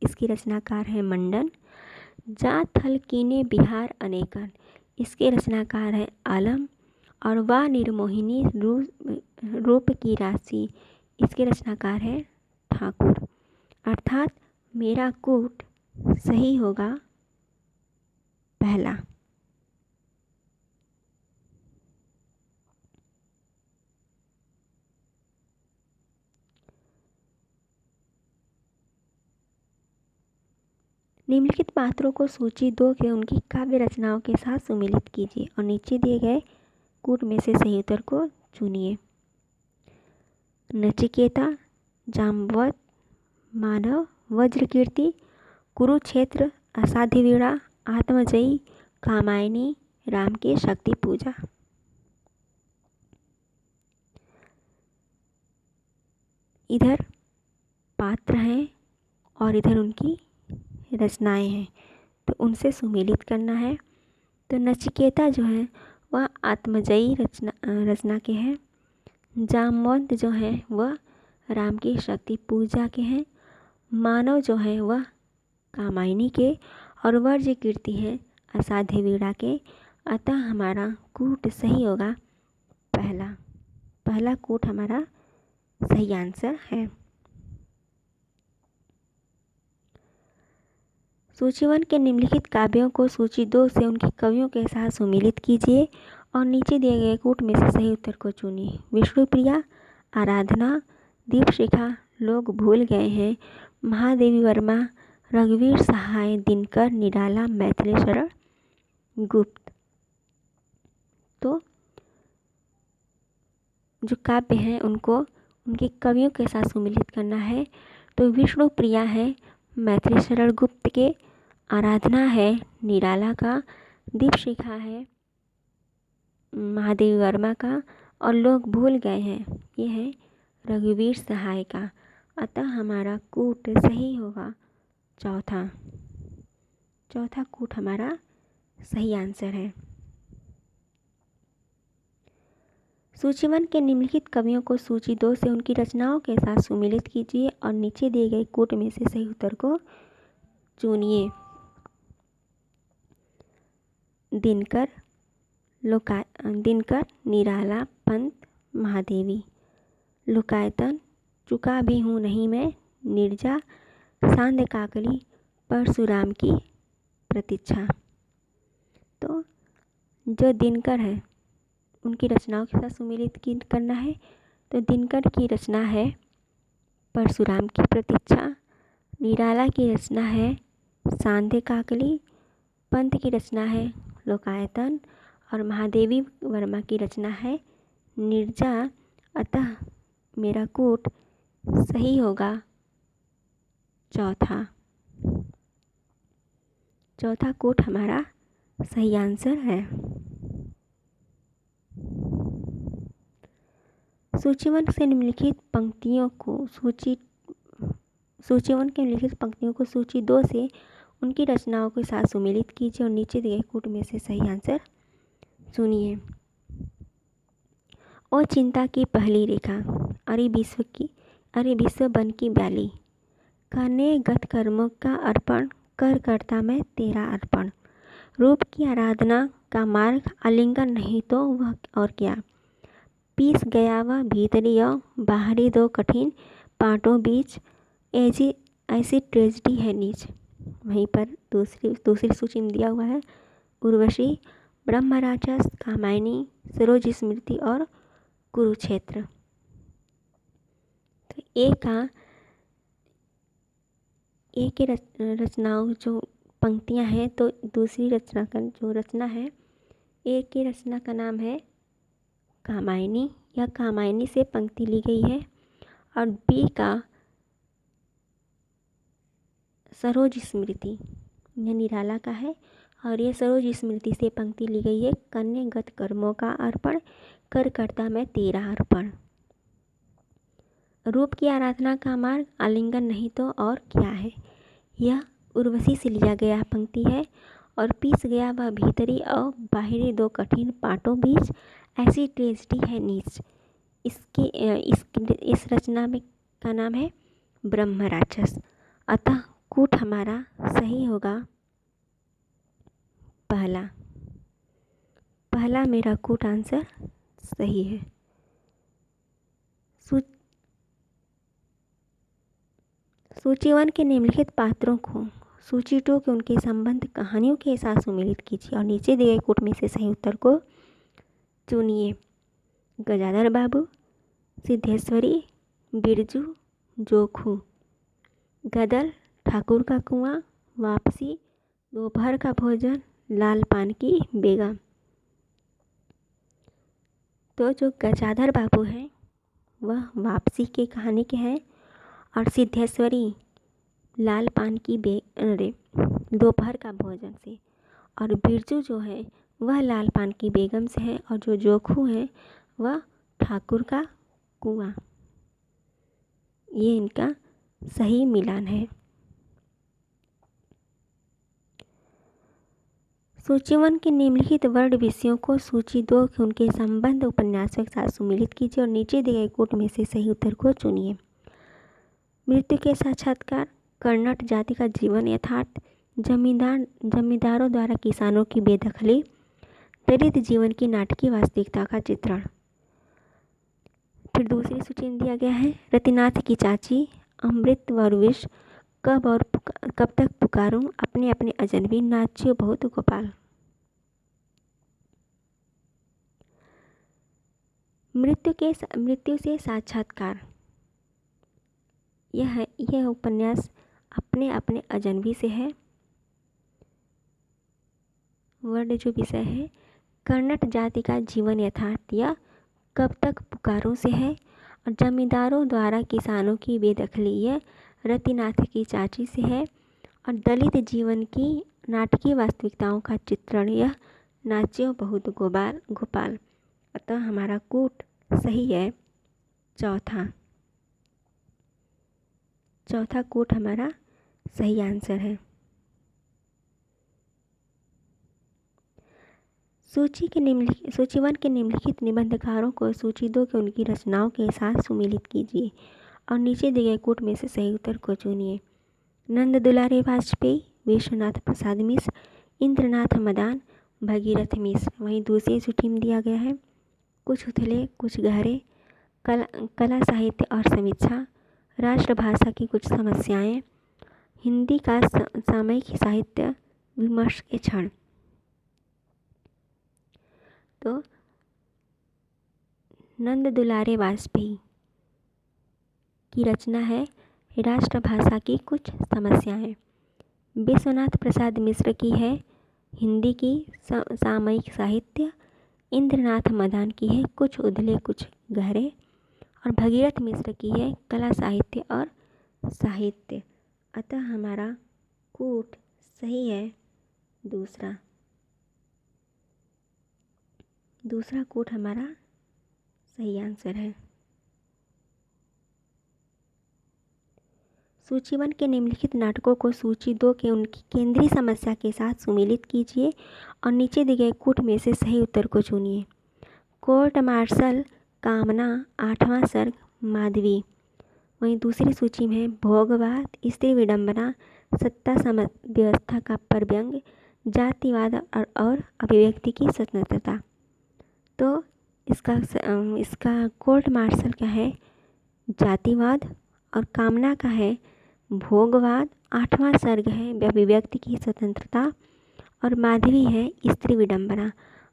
इसकी रचनाकार हैं मंडन। जा थल कीने बिहार अनेकन, इसके रचनाकार हैं आलम। और वाह निर्मोहिनी रूप की राशि, इसके रचनाकार हैं ठाकुर। अर्थात मेरा कूट सही होगा पहला। निम्नलिखित पात्रों को सूची 2 के उनकी काव्य रचनाओं के साथ सुमेलित कीजिए और नीचे दिए गए कूट में से सही उत्तर को चुनिए। नचिकेता, जाम्बवत, मानव, वज्रकीर्ति, कुरुक्षेत्र, असाध्य वीणा, आत्मजयी, कामायनी, राम की शक्ति पूजा। इधर पात्र हैं और इधर उनकी रचनाएं हैं, तो उनसे सुमेलित करना है। तो नचिकेता जो है वह आत्मजयी रचना के हैं। जाम्बवंत जो है वह राम की शक्ति पूजा के हैं। मानव जो है वह कामायनी के, और वर्ज्य कीर्ति है असाध्य वीणा के, अतः हमारा कूट सही होगा पहला कूट हमारा सही आंसर है। सूची 1 के निम्नलिखित काव्यों को सूची 2 से उनके कवियों के साथ सुमेलित कीजिए और नीचे दिए गए कूट में से सही उत्तर को चुनिए। विष्णुप्रिया, आराधना, दीपशिखा, लोग भूल गए हैं, महादेवी वर्मा, रघुवीर सहाय, दिनकर, निराला, मैथिली शरण गुप्त। तो जो काव्य हैं उनको उनके कवियों के साथ सुमेलित करना है। तो विष्णुप्रिया है मैथिली शरण गुप्त के, आराधना है निराला का, दीपशिखा है महादेवी वर्मा का, और लोग भूल गए हैं ये है रघुवीर सहाय का। अतः हमारा कूट सही होगा चौथा कूट हमारा सही आंसर है। सूची 1 के निम्नलिखित कवियों को सूची 2 से उनकी रचनाओं के साथ सुमेलित कीजिए और नीचे दिए गए कूट में से सही उत्तर को चुनिए। दिनकर, निराला, पंत, महादेवी। लोकायतन, चुका भी हूँ नहीं मैं, निर्जा, सांध्य काकली, परशुराम की प्रतीक्षा। तो जो दिनकर है उनकी रचनाओं के साथ सुमेलित करना है। तो दिनकर की रचना है परशुराम की प्रतीक्षा, निराला की रचना है सांध्य काकली, पंत की रचना है लोकायतन और महादेवी वर्मा की रचना है निर्जा। अतः मेरा कूट सही होगा चौथा कूट हमारा सही आंसर है। सूची 1 के निम्नलिखित पंक्तियों को सूची 2 से उनकी रचनाओं के साथ सुमेलित कीजिए और नीचे दिए कूट में से सही आंसर सुनिए। ओ चिंता की पहली रेखा, अरे विश्व बन की बैली, करने गत कर्मों का अर्पण, कर करता मैं तेरा अर्पण। रूप की आराधना का मार्ग, आलिंगन नहीं तो वह और क्या। पीस गया वह भीतरी और बाहरी दो कठिन पाटों बीच, ऐसी ट्रेजिडी है नीच। वहीं पर दूसरी सूची में दिया हुआ है उर्वशी, ब्रह्म राक्षस, कामायनी, सरोज स्मृति और कुरुक्षेत्र। तो एक के रचनाओं जो पंक्तियां हैं, तो दूसरी रचना का जो रचना है, एक की रचना का नाम है कामायनी या कामायनी से पंक्ति ली गई है, और बी का सरोज स्मृति यह निराला का है और ये सरोज स्मृति से पंक्ति ली गई है। कन्यागत कर्मों का अर्पण, कर करता मैं तेरा अर्पण। रूप की आराधना का मार्ग, आलिंगन नहीं तो और क्या है, यह उर्वशी से लिया गया पंक्ति है। और पीस गया वह भीतरी और बाहरी दो कठिन पाटों बीच, ऐसी ट्रेजिडी है नीच। इस रचना में का नाम है ब्रह्म राक्षस। अतः कूट हमारा सही होगा पहला मेरा कूट आंसर सही है। सूची 1 के निम्नलिखित पात्रों को सूची 2 के उनके संबंध कहानियों के साथ सुमेलित कीजिए और नीचे दिए गए कूट में से सही उत्तर को चुनिए। गजाधर बाबू, सिद्धेश्वरी, बिरजू, जोखू। गदल, ठाकुर का कुआं, वापसी, दोपहर का भोजन, लाल पान की बेगम। तो जो गजाधर बाबू हैं वह वापसी की कहानी के हैं, और सिद्धेश्वरी लाल पान की दोपहर का भोजन से, और बिरजू जो है वह लाल पान की बेगम से है, और जो जोखू है वह ठाकुर का कुआं। ये इनका सही मिलान है। सूची 1 के निम्नलिखित वर्ड विषयों को सूची 2 के उनके संबंध उपन्यासों के साथ सुमेलित कीजिए और नीचे दिए गए कूट में से सही उत्तर को चुनिए। मृत्यु के साक्षात्कार, कर्नट जाति का जीवन यथार्थ, जमींदारों द्वारा किसानों की बेदखली, दलित जीवन की नाटकीय वास्तविकता का चित्रण। फिर दूसरी सूची में दिया गया है रतिनाथ की चाची, अमृत और विष, कब तक पुकारूं, अपने अपने अजनबी, नाच्यो बहुत गोपाल। मृत्यु से साक्षात्कार। यह उपन्यास अपने अपने अजनबी से है। वर्ड जो विषय है कर्णट जाति का जीवन यथार्थ, यह कब तक पुकारों से है। और जमींदारों द्वारा किसानों की बेदखली, यह रतिनाथ की चाची से है। और दलित जीवन की नाटकीय वास्तविकताओं का चित्रण, यह नाच्यो बहुत गोपाल। अतः हमारा कूट सही है। चौथा कूट हमारा सही आंसर है। सूची 1 के निम्नलिखित निबंधकारों को सूची 2 के उनकी रचनाओं के साथ सुमेलित कीजिए और नीचे दिए गए कूट में से सही उत्तर को चुनिए। नंद दुलारे वाजपेयी, विश्वनाथ प्रसाद मिश्र, इंद्रनाथ मदान, भगीरथ मिश्र। वहीं दूसरी सूची में दिया गया है कुछ उथले कुछ गहरे, कला साहित्य और समीक्षा, राष्ट्रभाषा की कुछ समस्याएं, हिंदी का सामयिक साहित्य, विमर्श के क्षण। तो नंद दुलारे वाजपेयी की रचना है राष्ट्रभाषा की कुछ समस्याएं। विश्वनाथ प्रसाद मिश्र की है हिंदी की सामयिक साहित्य। इंद्रनाथ मदान की है कुछ उधले कुछ गहरे। और भगीरथ मिश्र की है कला साहित्य और साहित्य। अतः हमारा कूट सही है दूसरा कूट हमारा सही आंसर है। सूची 1 के निम्नलिखित नाटकों को सूची 2 के उनकी केंद्रीय समस्या के साथ सुमेलित कीजिए और नीचे दिए गए कूट में से सही उत्तर को चुनिए। कोर्ट मार्शल, कामना, 8वां सर्ग, माधवी। वहीं दूसरी सूची में है भोगवाद, स्त्री विडंबना, सत्ता व्यवस्था का परव्यंग, जातिवाद और अभिव्यक्ति की स्वतंत्रता। तो इसका कोर्ट मार्शल का है जातिवाद और कामना का है भोगवाद, 8वां सर्ग है अभिव्यक्ति की स्वतंत्रता और माधवी है स्त्री विडंबना।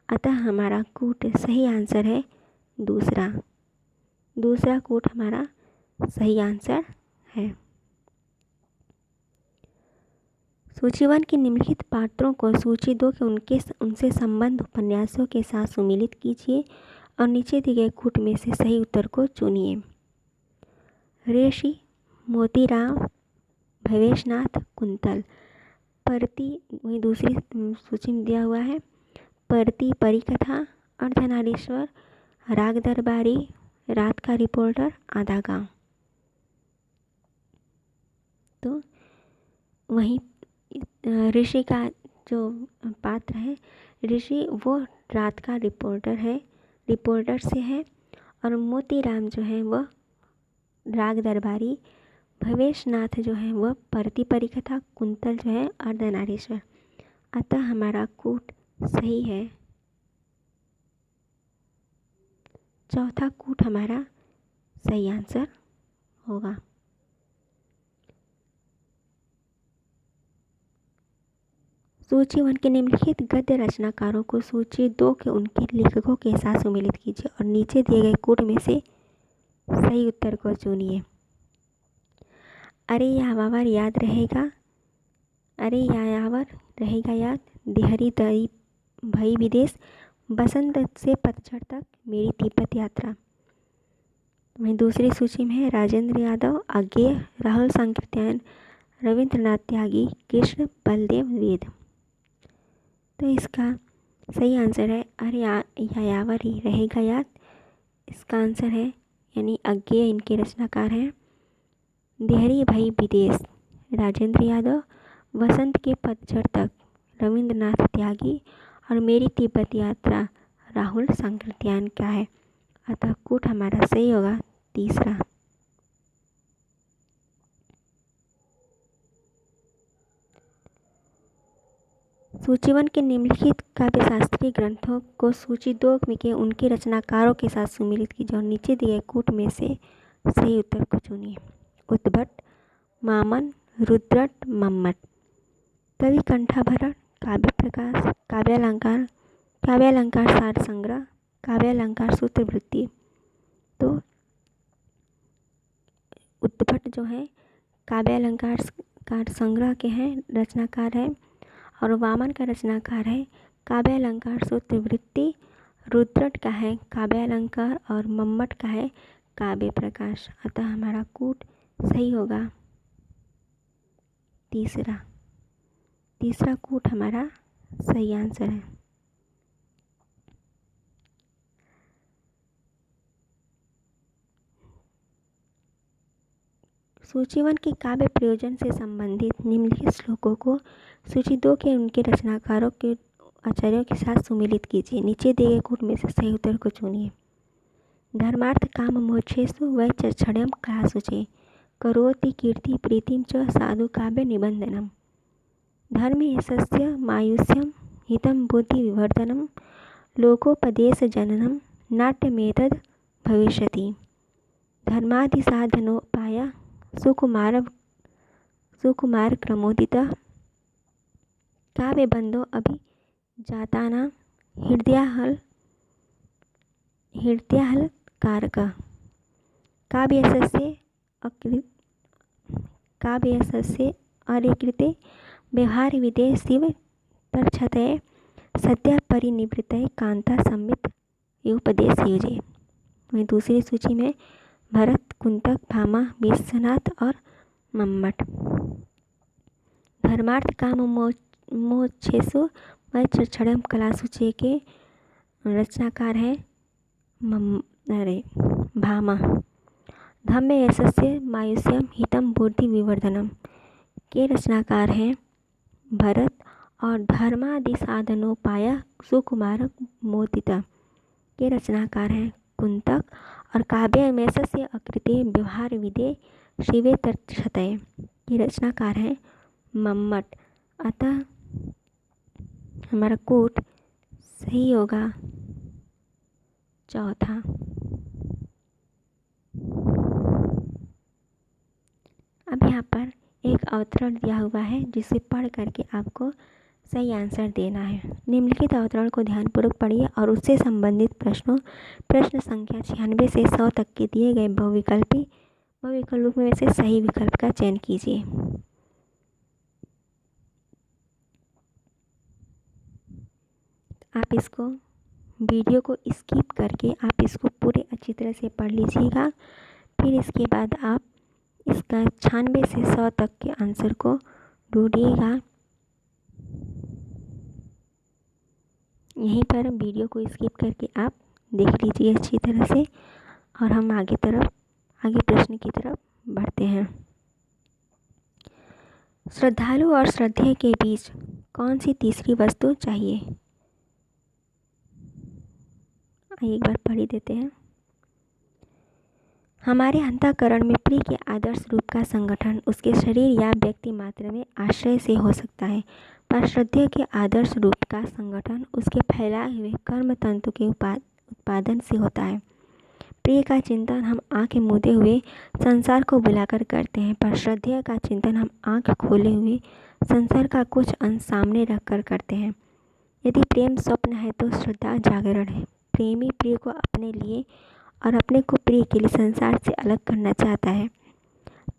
अतः हमारा कूट सही आंसर है दूसरा कूट हमारा सही आंसर है। सूची 1 के निम्नलिखित पात्रों को सूची 2 के उनसे संबंध उपन्यासों के साथ सुमेलित कीजिए और नीचे दिए गए कूट में से सही उत्तर को चुनिए। ऋषि, मोतीराम, भवेशनाथ, कुंतल। परती, वही दूसरी सूची में दिया हुआ है परती, परिकथा, अर्धनारीश्वर, राग दरबारी, रात का रिपोर्टर, आधा गांव। तो वहीं ऋषि का जो पात्र है ऋषि वो रात का रिपोर्टर से है। और मोतीराम जो है वह राग दरबारी, भवेशनाथ जो है वह परती परिकथा, कुंतल जो है अर्धनारीश्वर। अतः हमारा कूट सही है। चौथा कूट हमारा सही आंसर होगा। सूची 1 के निम्नलिखित गद्य रचनाकारों को सूची 2 के उनके लेखकों के साथ सुमेलित कीजिए और नीचे दिए गए कूट में से सही उत्तर को चुनिए। अरे यायावर याद रहेगा, अरे यायावर रहेगा याद, देहरी दई भई विदेश, बसंत से पतझड़ तक मेरी तिब्बत यात्रा। वहीं दूसरी सूची में है राजेंद्र यादव, अज्ञेय, राहुल संकीर्तन, रविंद्रनाथ त्यागी, कृष्ण बलदेव वेद। तो इसका सही आंसर है अरे यायावर ही रहेगा याद। इसका आंसर है यानी अज्ञेय इनके रचनाकार हैं। देहरी भई विदेश राजेंद्र यादव, वसंत के पतझड़ तक रविंद्रनाथ त्यागी और मेरी तिब्बत यात्रा राहुल संकीर्तन का है। अतः कूट हमारा सही होगा तीसरा। सूची 1 के निम्नलिखित काव्यशास्त्रीय ग्रंथों को सूची 2 में के उनके रचनाकारों के साथ सुमेलित कीजिए और नीचे दिए कूट में से सही उत्तर को चुनिए। उद्भट, मामन, रुद्रट, मम्मट। कवि कंठाभरण, काव्य प्रकाश, काव्यालंकार, काव्यालंकार सार संग्रह, काव्यालंकार सूत्रवृत्ति। तो उद्भट जो है काव्यालंकार संग्रह के हैं रचनाकार है, और वामन का रचनाकार है काव्यालंकार सूत्रवृत्ति। रुद्रट का है काव्यालंकार और मम्मट का है काव्य प्रकाश। अतः हमारा कूट सही होगा तीसरा कूट हमारा सही आंसर है। सूची 1 के काव्य प्रयोजन से संबंधित निम्नलिखित श्लोकों को सूची 2 के उनके रचनाकारों के आचार्यों के साथ सुमेलित कीजिए। नीचे दिए गए कूट में से सही उत्तर को चुनिए। धर्मार्थ काम मोक्षेषु वै चक्षण्यम कलासुचे करोति कीर्ति प्रीतिम च साधु काव्य निबंधनम। धर्म यशस्य मायुष्यम हितम बुद्धि विवर्धनम लोकोपदेश जननम नाट्यमेतद भविष्यति। धर्मादि साधनोपाय सुकुमार क्रमोदिता काव्यबंधो अभिजातानां हृदयाहल कारक। काव्ययशस्य अरिकृते व्यवहार विदे शिव तर्क्षतये सद्य परिनिवृत्तये कांता संमित उपदेश युजे। वहीं दूसरी सूची में भरत, कुंतक, भामा, विश्वनाथ और मम्मट। धर्मार्थ काम मोक्षेषु वै चक्षण्यम कलासुचे के रचनाकार है भामा। धम्म यशस्य मायुष्यम हितम बुद्धि विवर्धनम के रचनाकार हैं भरत, और धर्मादि साधनोपाय सुकुमार मोदिता के रचनाकार हैं कुंतक, और काव्य में से अकृत्य व्यवहार विदे शिवे तर्क्षतये के रचनाकार हैं मम्मट। अतः हमारा कूट सही होगा चौथा। अब यहाँ पर एक अवतरण दिया हुआ है जिसे पढ़ करके आपको सही आंसर देना है। निम्नलिखित अवतरण को ध्यानपूर्वक पढ़िए और उससे संबंधित प्रश्न संख्या 96 से 100 तक के दिए गए बहुविकल्प में से सही विकल्प का चयन कीजिए। आप इसको वीडियो को स्किप करके आप इसको पूरे अच्छी तरह से पढ़ लीजिएगा। फिर इसके बाद आप इसका 96 से 100 तक के आंसर को ढूंढिएगा। यहीं पर वीडियो को स्किप करके आप देख लीजिए अच्छी तरह से, और हम आगे प्रश्न की तरफ बढ़ते हैं। श्रद्धालु और श्रद्धेय के बीच कौन सी तीसरी वस्तु चाहिए? एक बार पढ़ ही देते हैं। हमारे अंतःकरण में प्रिय के आदर्श रूप का संगठन उसके शरीर या व्यक्ति मात्र में आश्रय से हो सकता है, पर श्रद्धेय के आदर्श रूप का संगठन उसके फैलाए हुए कर्म तंतु के उत्पादन से होता है। प्रिय का चिंतन हम आंखें मूंदे हुए संसार को बुलाकर करते हैं, पर श्रद्धेय का चिंतन हम आंख खोले हुए संसार का कुछ अंश सामने रखकर करते हैं। यदि प्रेम स्वप्न है तो श्रद्धा जागरण है। प्रेमी प्रिय को अपने लिए और अपने को प्रिय के लिए संसार से अलग करना चाहता है।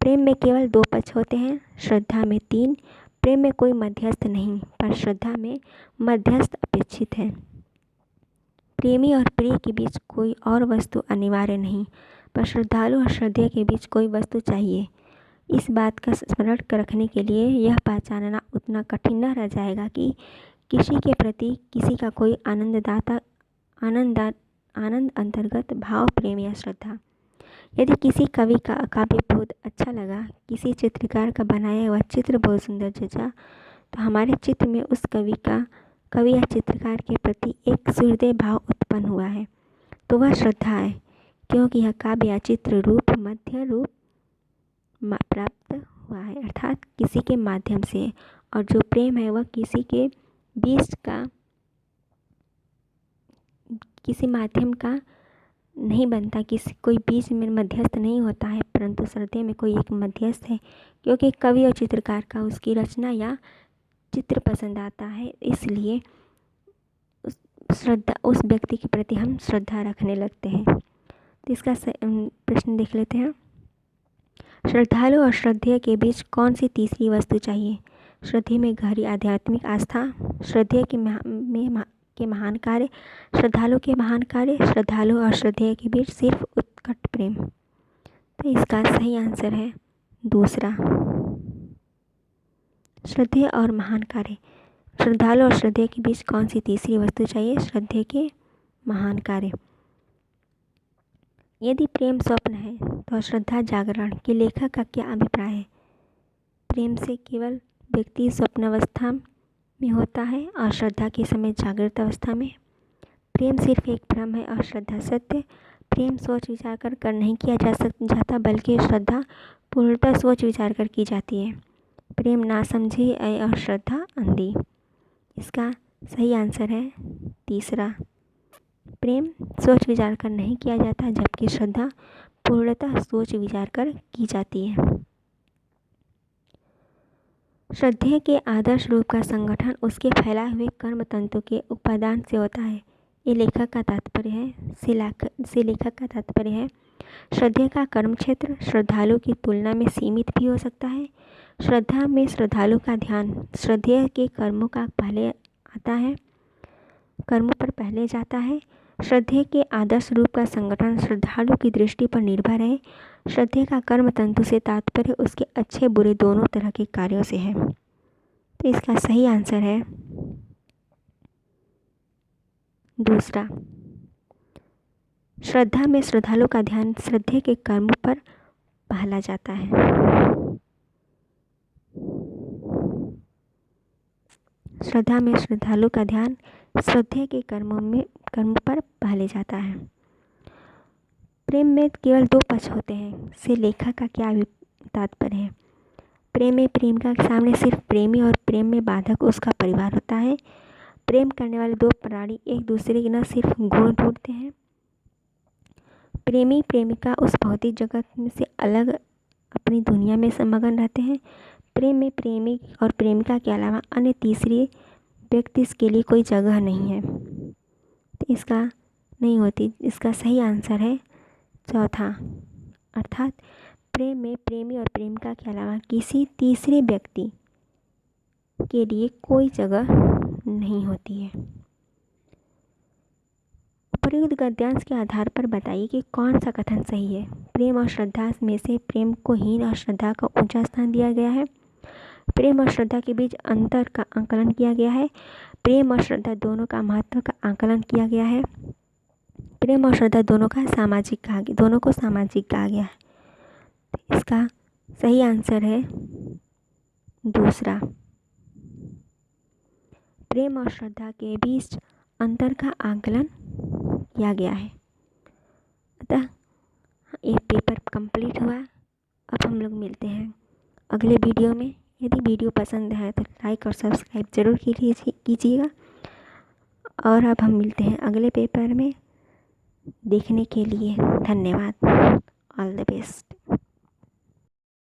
प्रेम में केवल 2 पक्ष होते हैं, श्रद्धा में 3। प्रेम में कोई मध्यस्थ नहीं, पर श्रद्धा में मध्यस्थ अपेक्षित है। प्रेमी और प्रिय के बीच कोई और वस्तु अनिवार्य नहीं, पर श्रद्धालु और श्रद्धेय के बीच कोई वस्तु चाहिए। इस बात का स्मरण रखने के लिए यह पहचानना उतना कठिन न रह जाएगा कि किसी के प्रति किसी का कोई आनंद अंतर्गत भाव, प्रेम या श्रद्धा। यदि किसी कवि का काव्य बहुत अच्छा लगा, किसी चित्रकार का बनाया हुआ चित्र बहुत सुंदर जचा, तो हमारे चित्र में उस कवि या चित्रकार के प्रति एक सुहृदय भाव उत्पन्न हुआ है, तो वह श्रद्धा है, क्योंकि यह काव्य या चित्र रूप मध्य रूप प्राप्त हुआ है, अर्थात किसी के माध्यम से। और जो प्रेम है वह किसी के बीज का किसी माध्यम का नहीं बनता, किसी कोई बीच में मध्यस्थ नहीं होता है, परंतु श्रद्धेय में कोई एक मध्यस्थ है, क्योंकि कवि और चित्रकार का उसकी रचना या चित्र पसंद आता है, इसलिए उस व्यक्ति के प्रति हम श्रद्धा रखने लगते हैं। तो इसका प्रश्न देख लेते हैं। श्रद्धालु और श्रद्धेय के बीच कौन सी तीसरी वस्तु चाहिए? श्रद्धेय में गहरी आध्यात्मिक आस्था, श्रद्धेय के महान कार्य, श्रद्धालु के महान कार्य, श्रद्धालु और श्रद्धेय के बीच सिर्फ उत्कट प्रेम। तो इसका सही आंसर है दूसरा, श्रद्धेय और महान कार्य। श्रद्धालु और श्रद्धेय के बीच कौन सी तीसरी वस्तु चाहिए? श्रद्धेय के महान कार्य। यदि प्रेम स्वप्न है तो श्रद्धा जागरण के लेखक का क्या अभिप्राय है? प्रेम से केवल व्यक्ति स्वप्नावस्था में होता है और श्रद्धा के समय जागृत अवस्था में। प्रेम सिर्फ एक भ्रम है और श्रद्धा सत्य। प्रेम सोच विचार कर नहीं किया जाता, बल्कि श्रद्धा पूर्णतः सोच विचार कर की जाती है। प्रेम ना समझी और श्रद्धा अंधी। इसका सही आंसर है तीसरा, प्रेम सोच विचार कर नहीं किया जाता, जबकि श्रद्धा पूर्णतः सोच विचार कर की जाती है। श्रद्धेय के आदर्श रूप का संगठन उसके फैलाए हुए कर्म तंतु के उपादान से होता है। ये लेखक का तात्पर्य है। श्रद्धेय का कर्म क्षेत्र श्रद्धालु की तुलना में सीमित भी हो सकता है। श्रद्धा में श्रद्धालु का ध्यान श्रद्धेय के कर्मों पर पहले जाता है। श्रद्धेय के आदर्श रूप का संगठन श्रद्धालु की दृष्टि पर निर्भर है। श्रद्धेय का कर्म तंतु से तात्पर्य उसके अच्छे बुरे दोनों तरह के कार्यों से है। तो इसका सही आंसर है दूसरा, श्रद्धा में श्रद्धालु का ध्यान श्रद्धेय के कर्मों पर पहला जाता है। श्रद्धा में श्रद्धालु का ध्यान श्रद्धेय के कर्मों पर पहले जाता है। प्रेम में केवल दो पक्ष होते हैं से लेखक का क्या तात्पर्य है? प्रेम में प्रेमिका के सामने सिर्फ प्रेमी और प्रेम में बाधक उसका परिवार होता है। प्रेम करने वाले दो प्राणी एक दूसरे के न सिर्फ गुण ढूंढते हैं, प्रेमी प्रेमिका उस भौतिक जगत से अलग अपनी दुनिया में मगन रहते हैं। प्रेम में प्रेमी और प्रेमिका के अलावा अन्य तीसरे व्यक्ति के लिए कोई जगह नहीं है। तो इसका नहीं होती। इसका सही आंसर है चौथा, अर्थात प्रेम में प्रेमी और प्रेमिका के अलावा किसी तीसरे व्यक्ति के लिए कोई जगह नहीं होती है। उपर्युक्त गद्यांश के आधार पर बताइए कि कौन सा कथन सही है। प्रेम और श्रद्धा में से प्रेम को हीन और श्रद्धा को ऊंचा स्थान दिया गया है। प्रेम और श्रद्धा के बीच अंतर का आकलन किया गया है। प्रेम और श्रद्धा दोनों का महत्व का आकलन किया गया है। प्रेम और श्रद्धा दोनों को सामाजिक कहा गया है। इसका सही आंसर है दूसरा, प्रेम और श्रद्धा के बीच अंतर का आकलन किया गया है। अतः ये पेपर कंप्लीट हुआ। अब हम लोग मिलते हैं अगले वीडियो में। यदि वीडियो पसंद है तो लाइक और सब्सक्राइब जरूर कीजिएगा। और अब हम मिलते हैं अगले पेपर में। देखने के लिए धन्यवाद। All the best.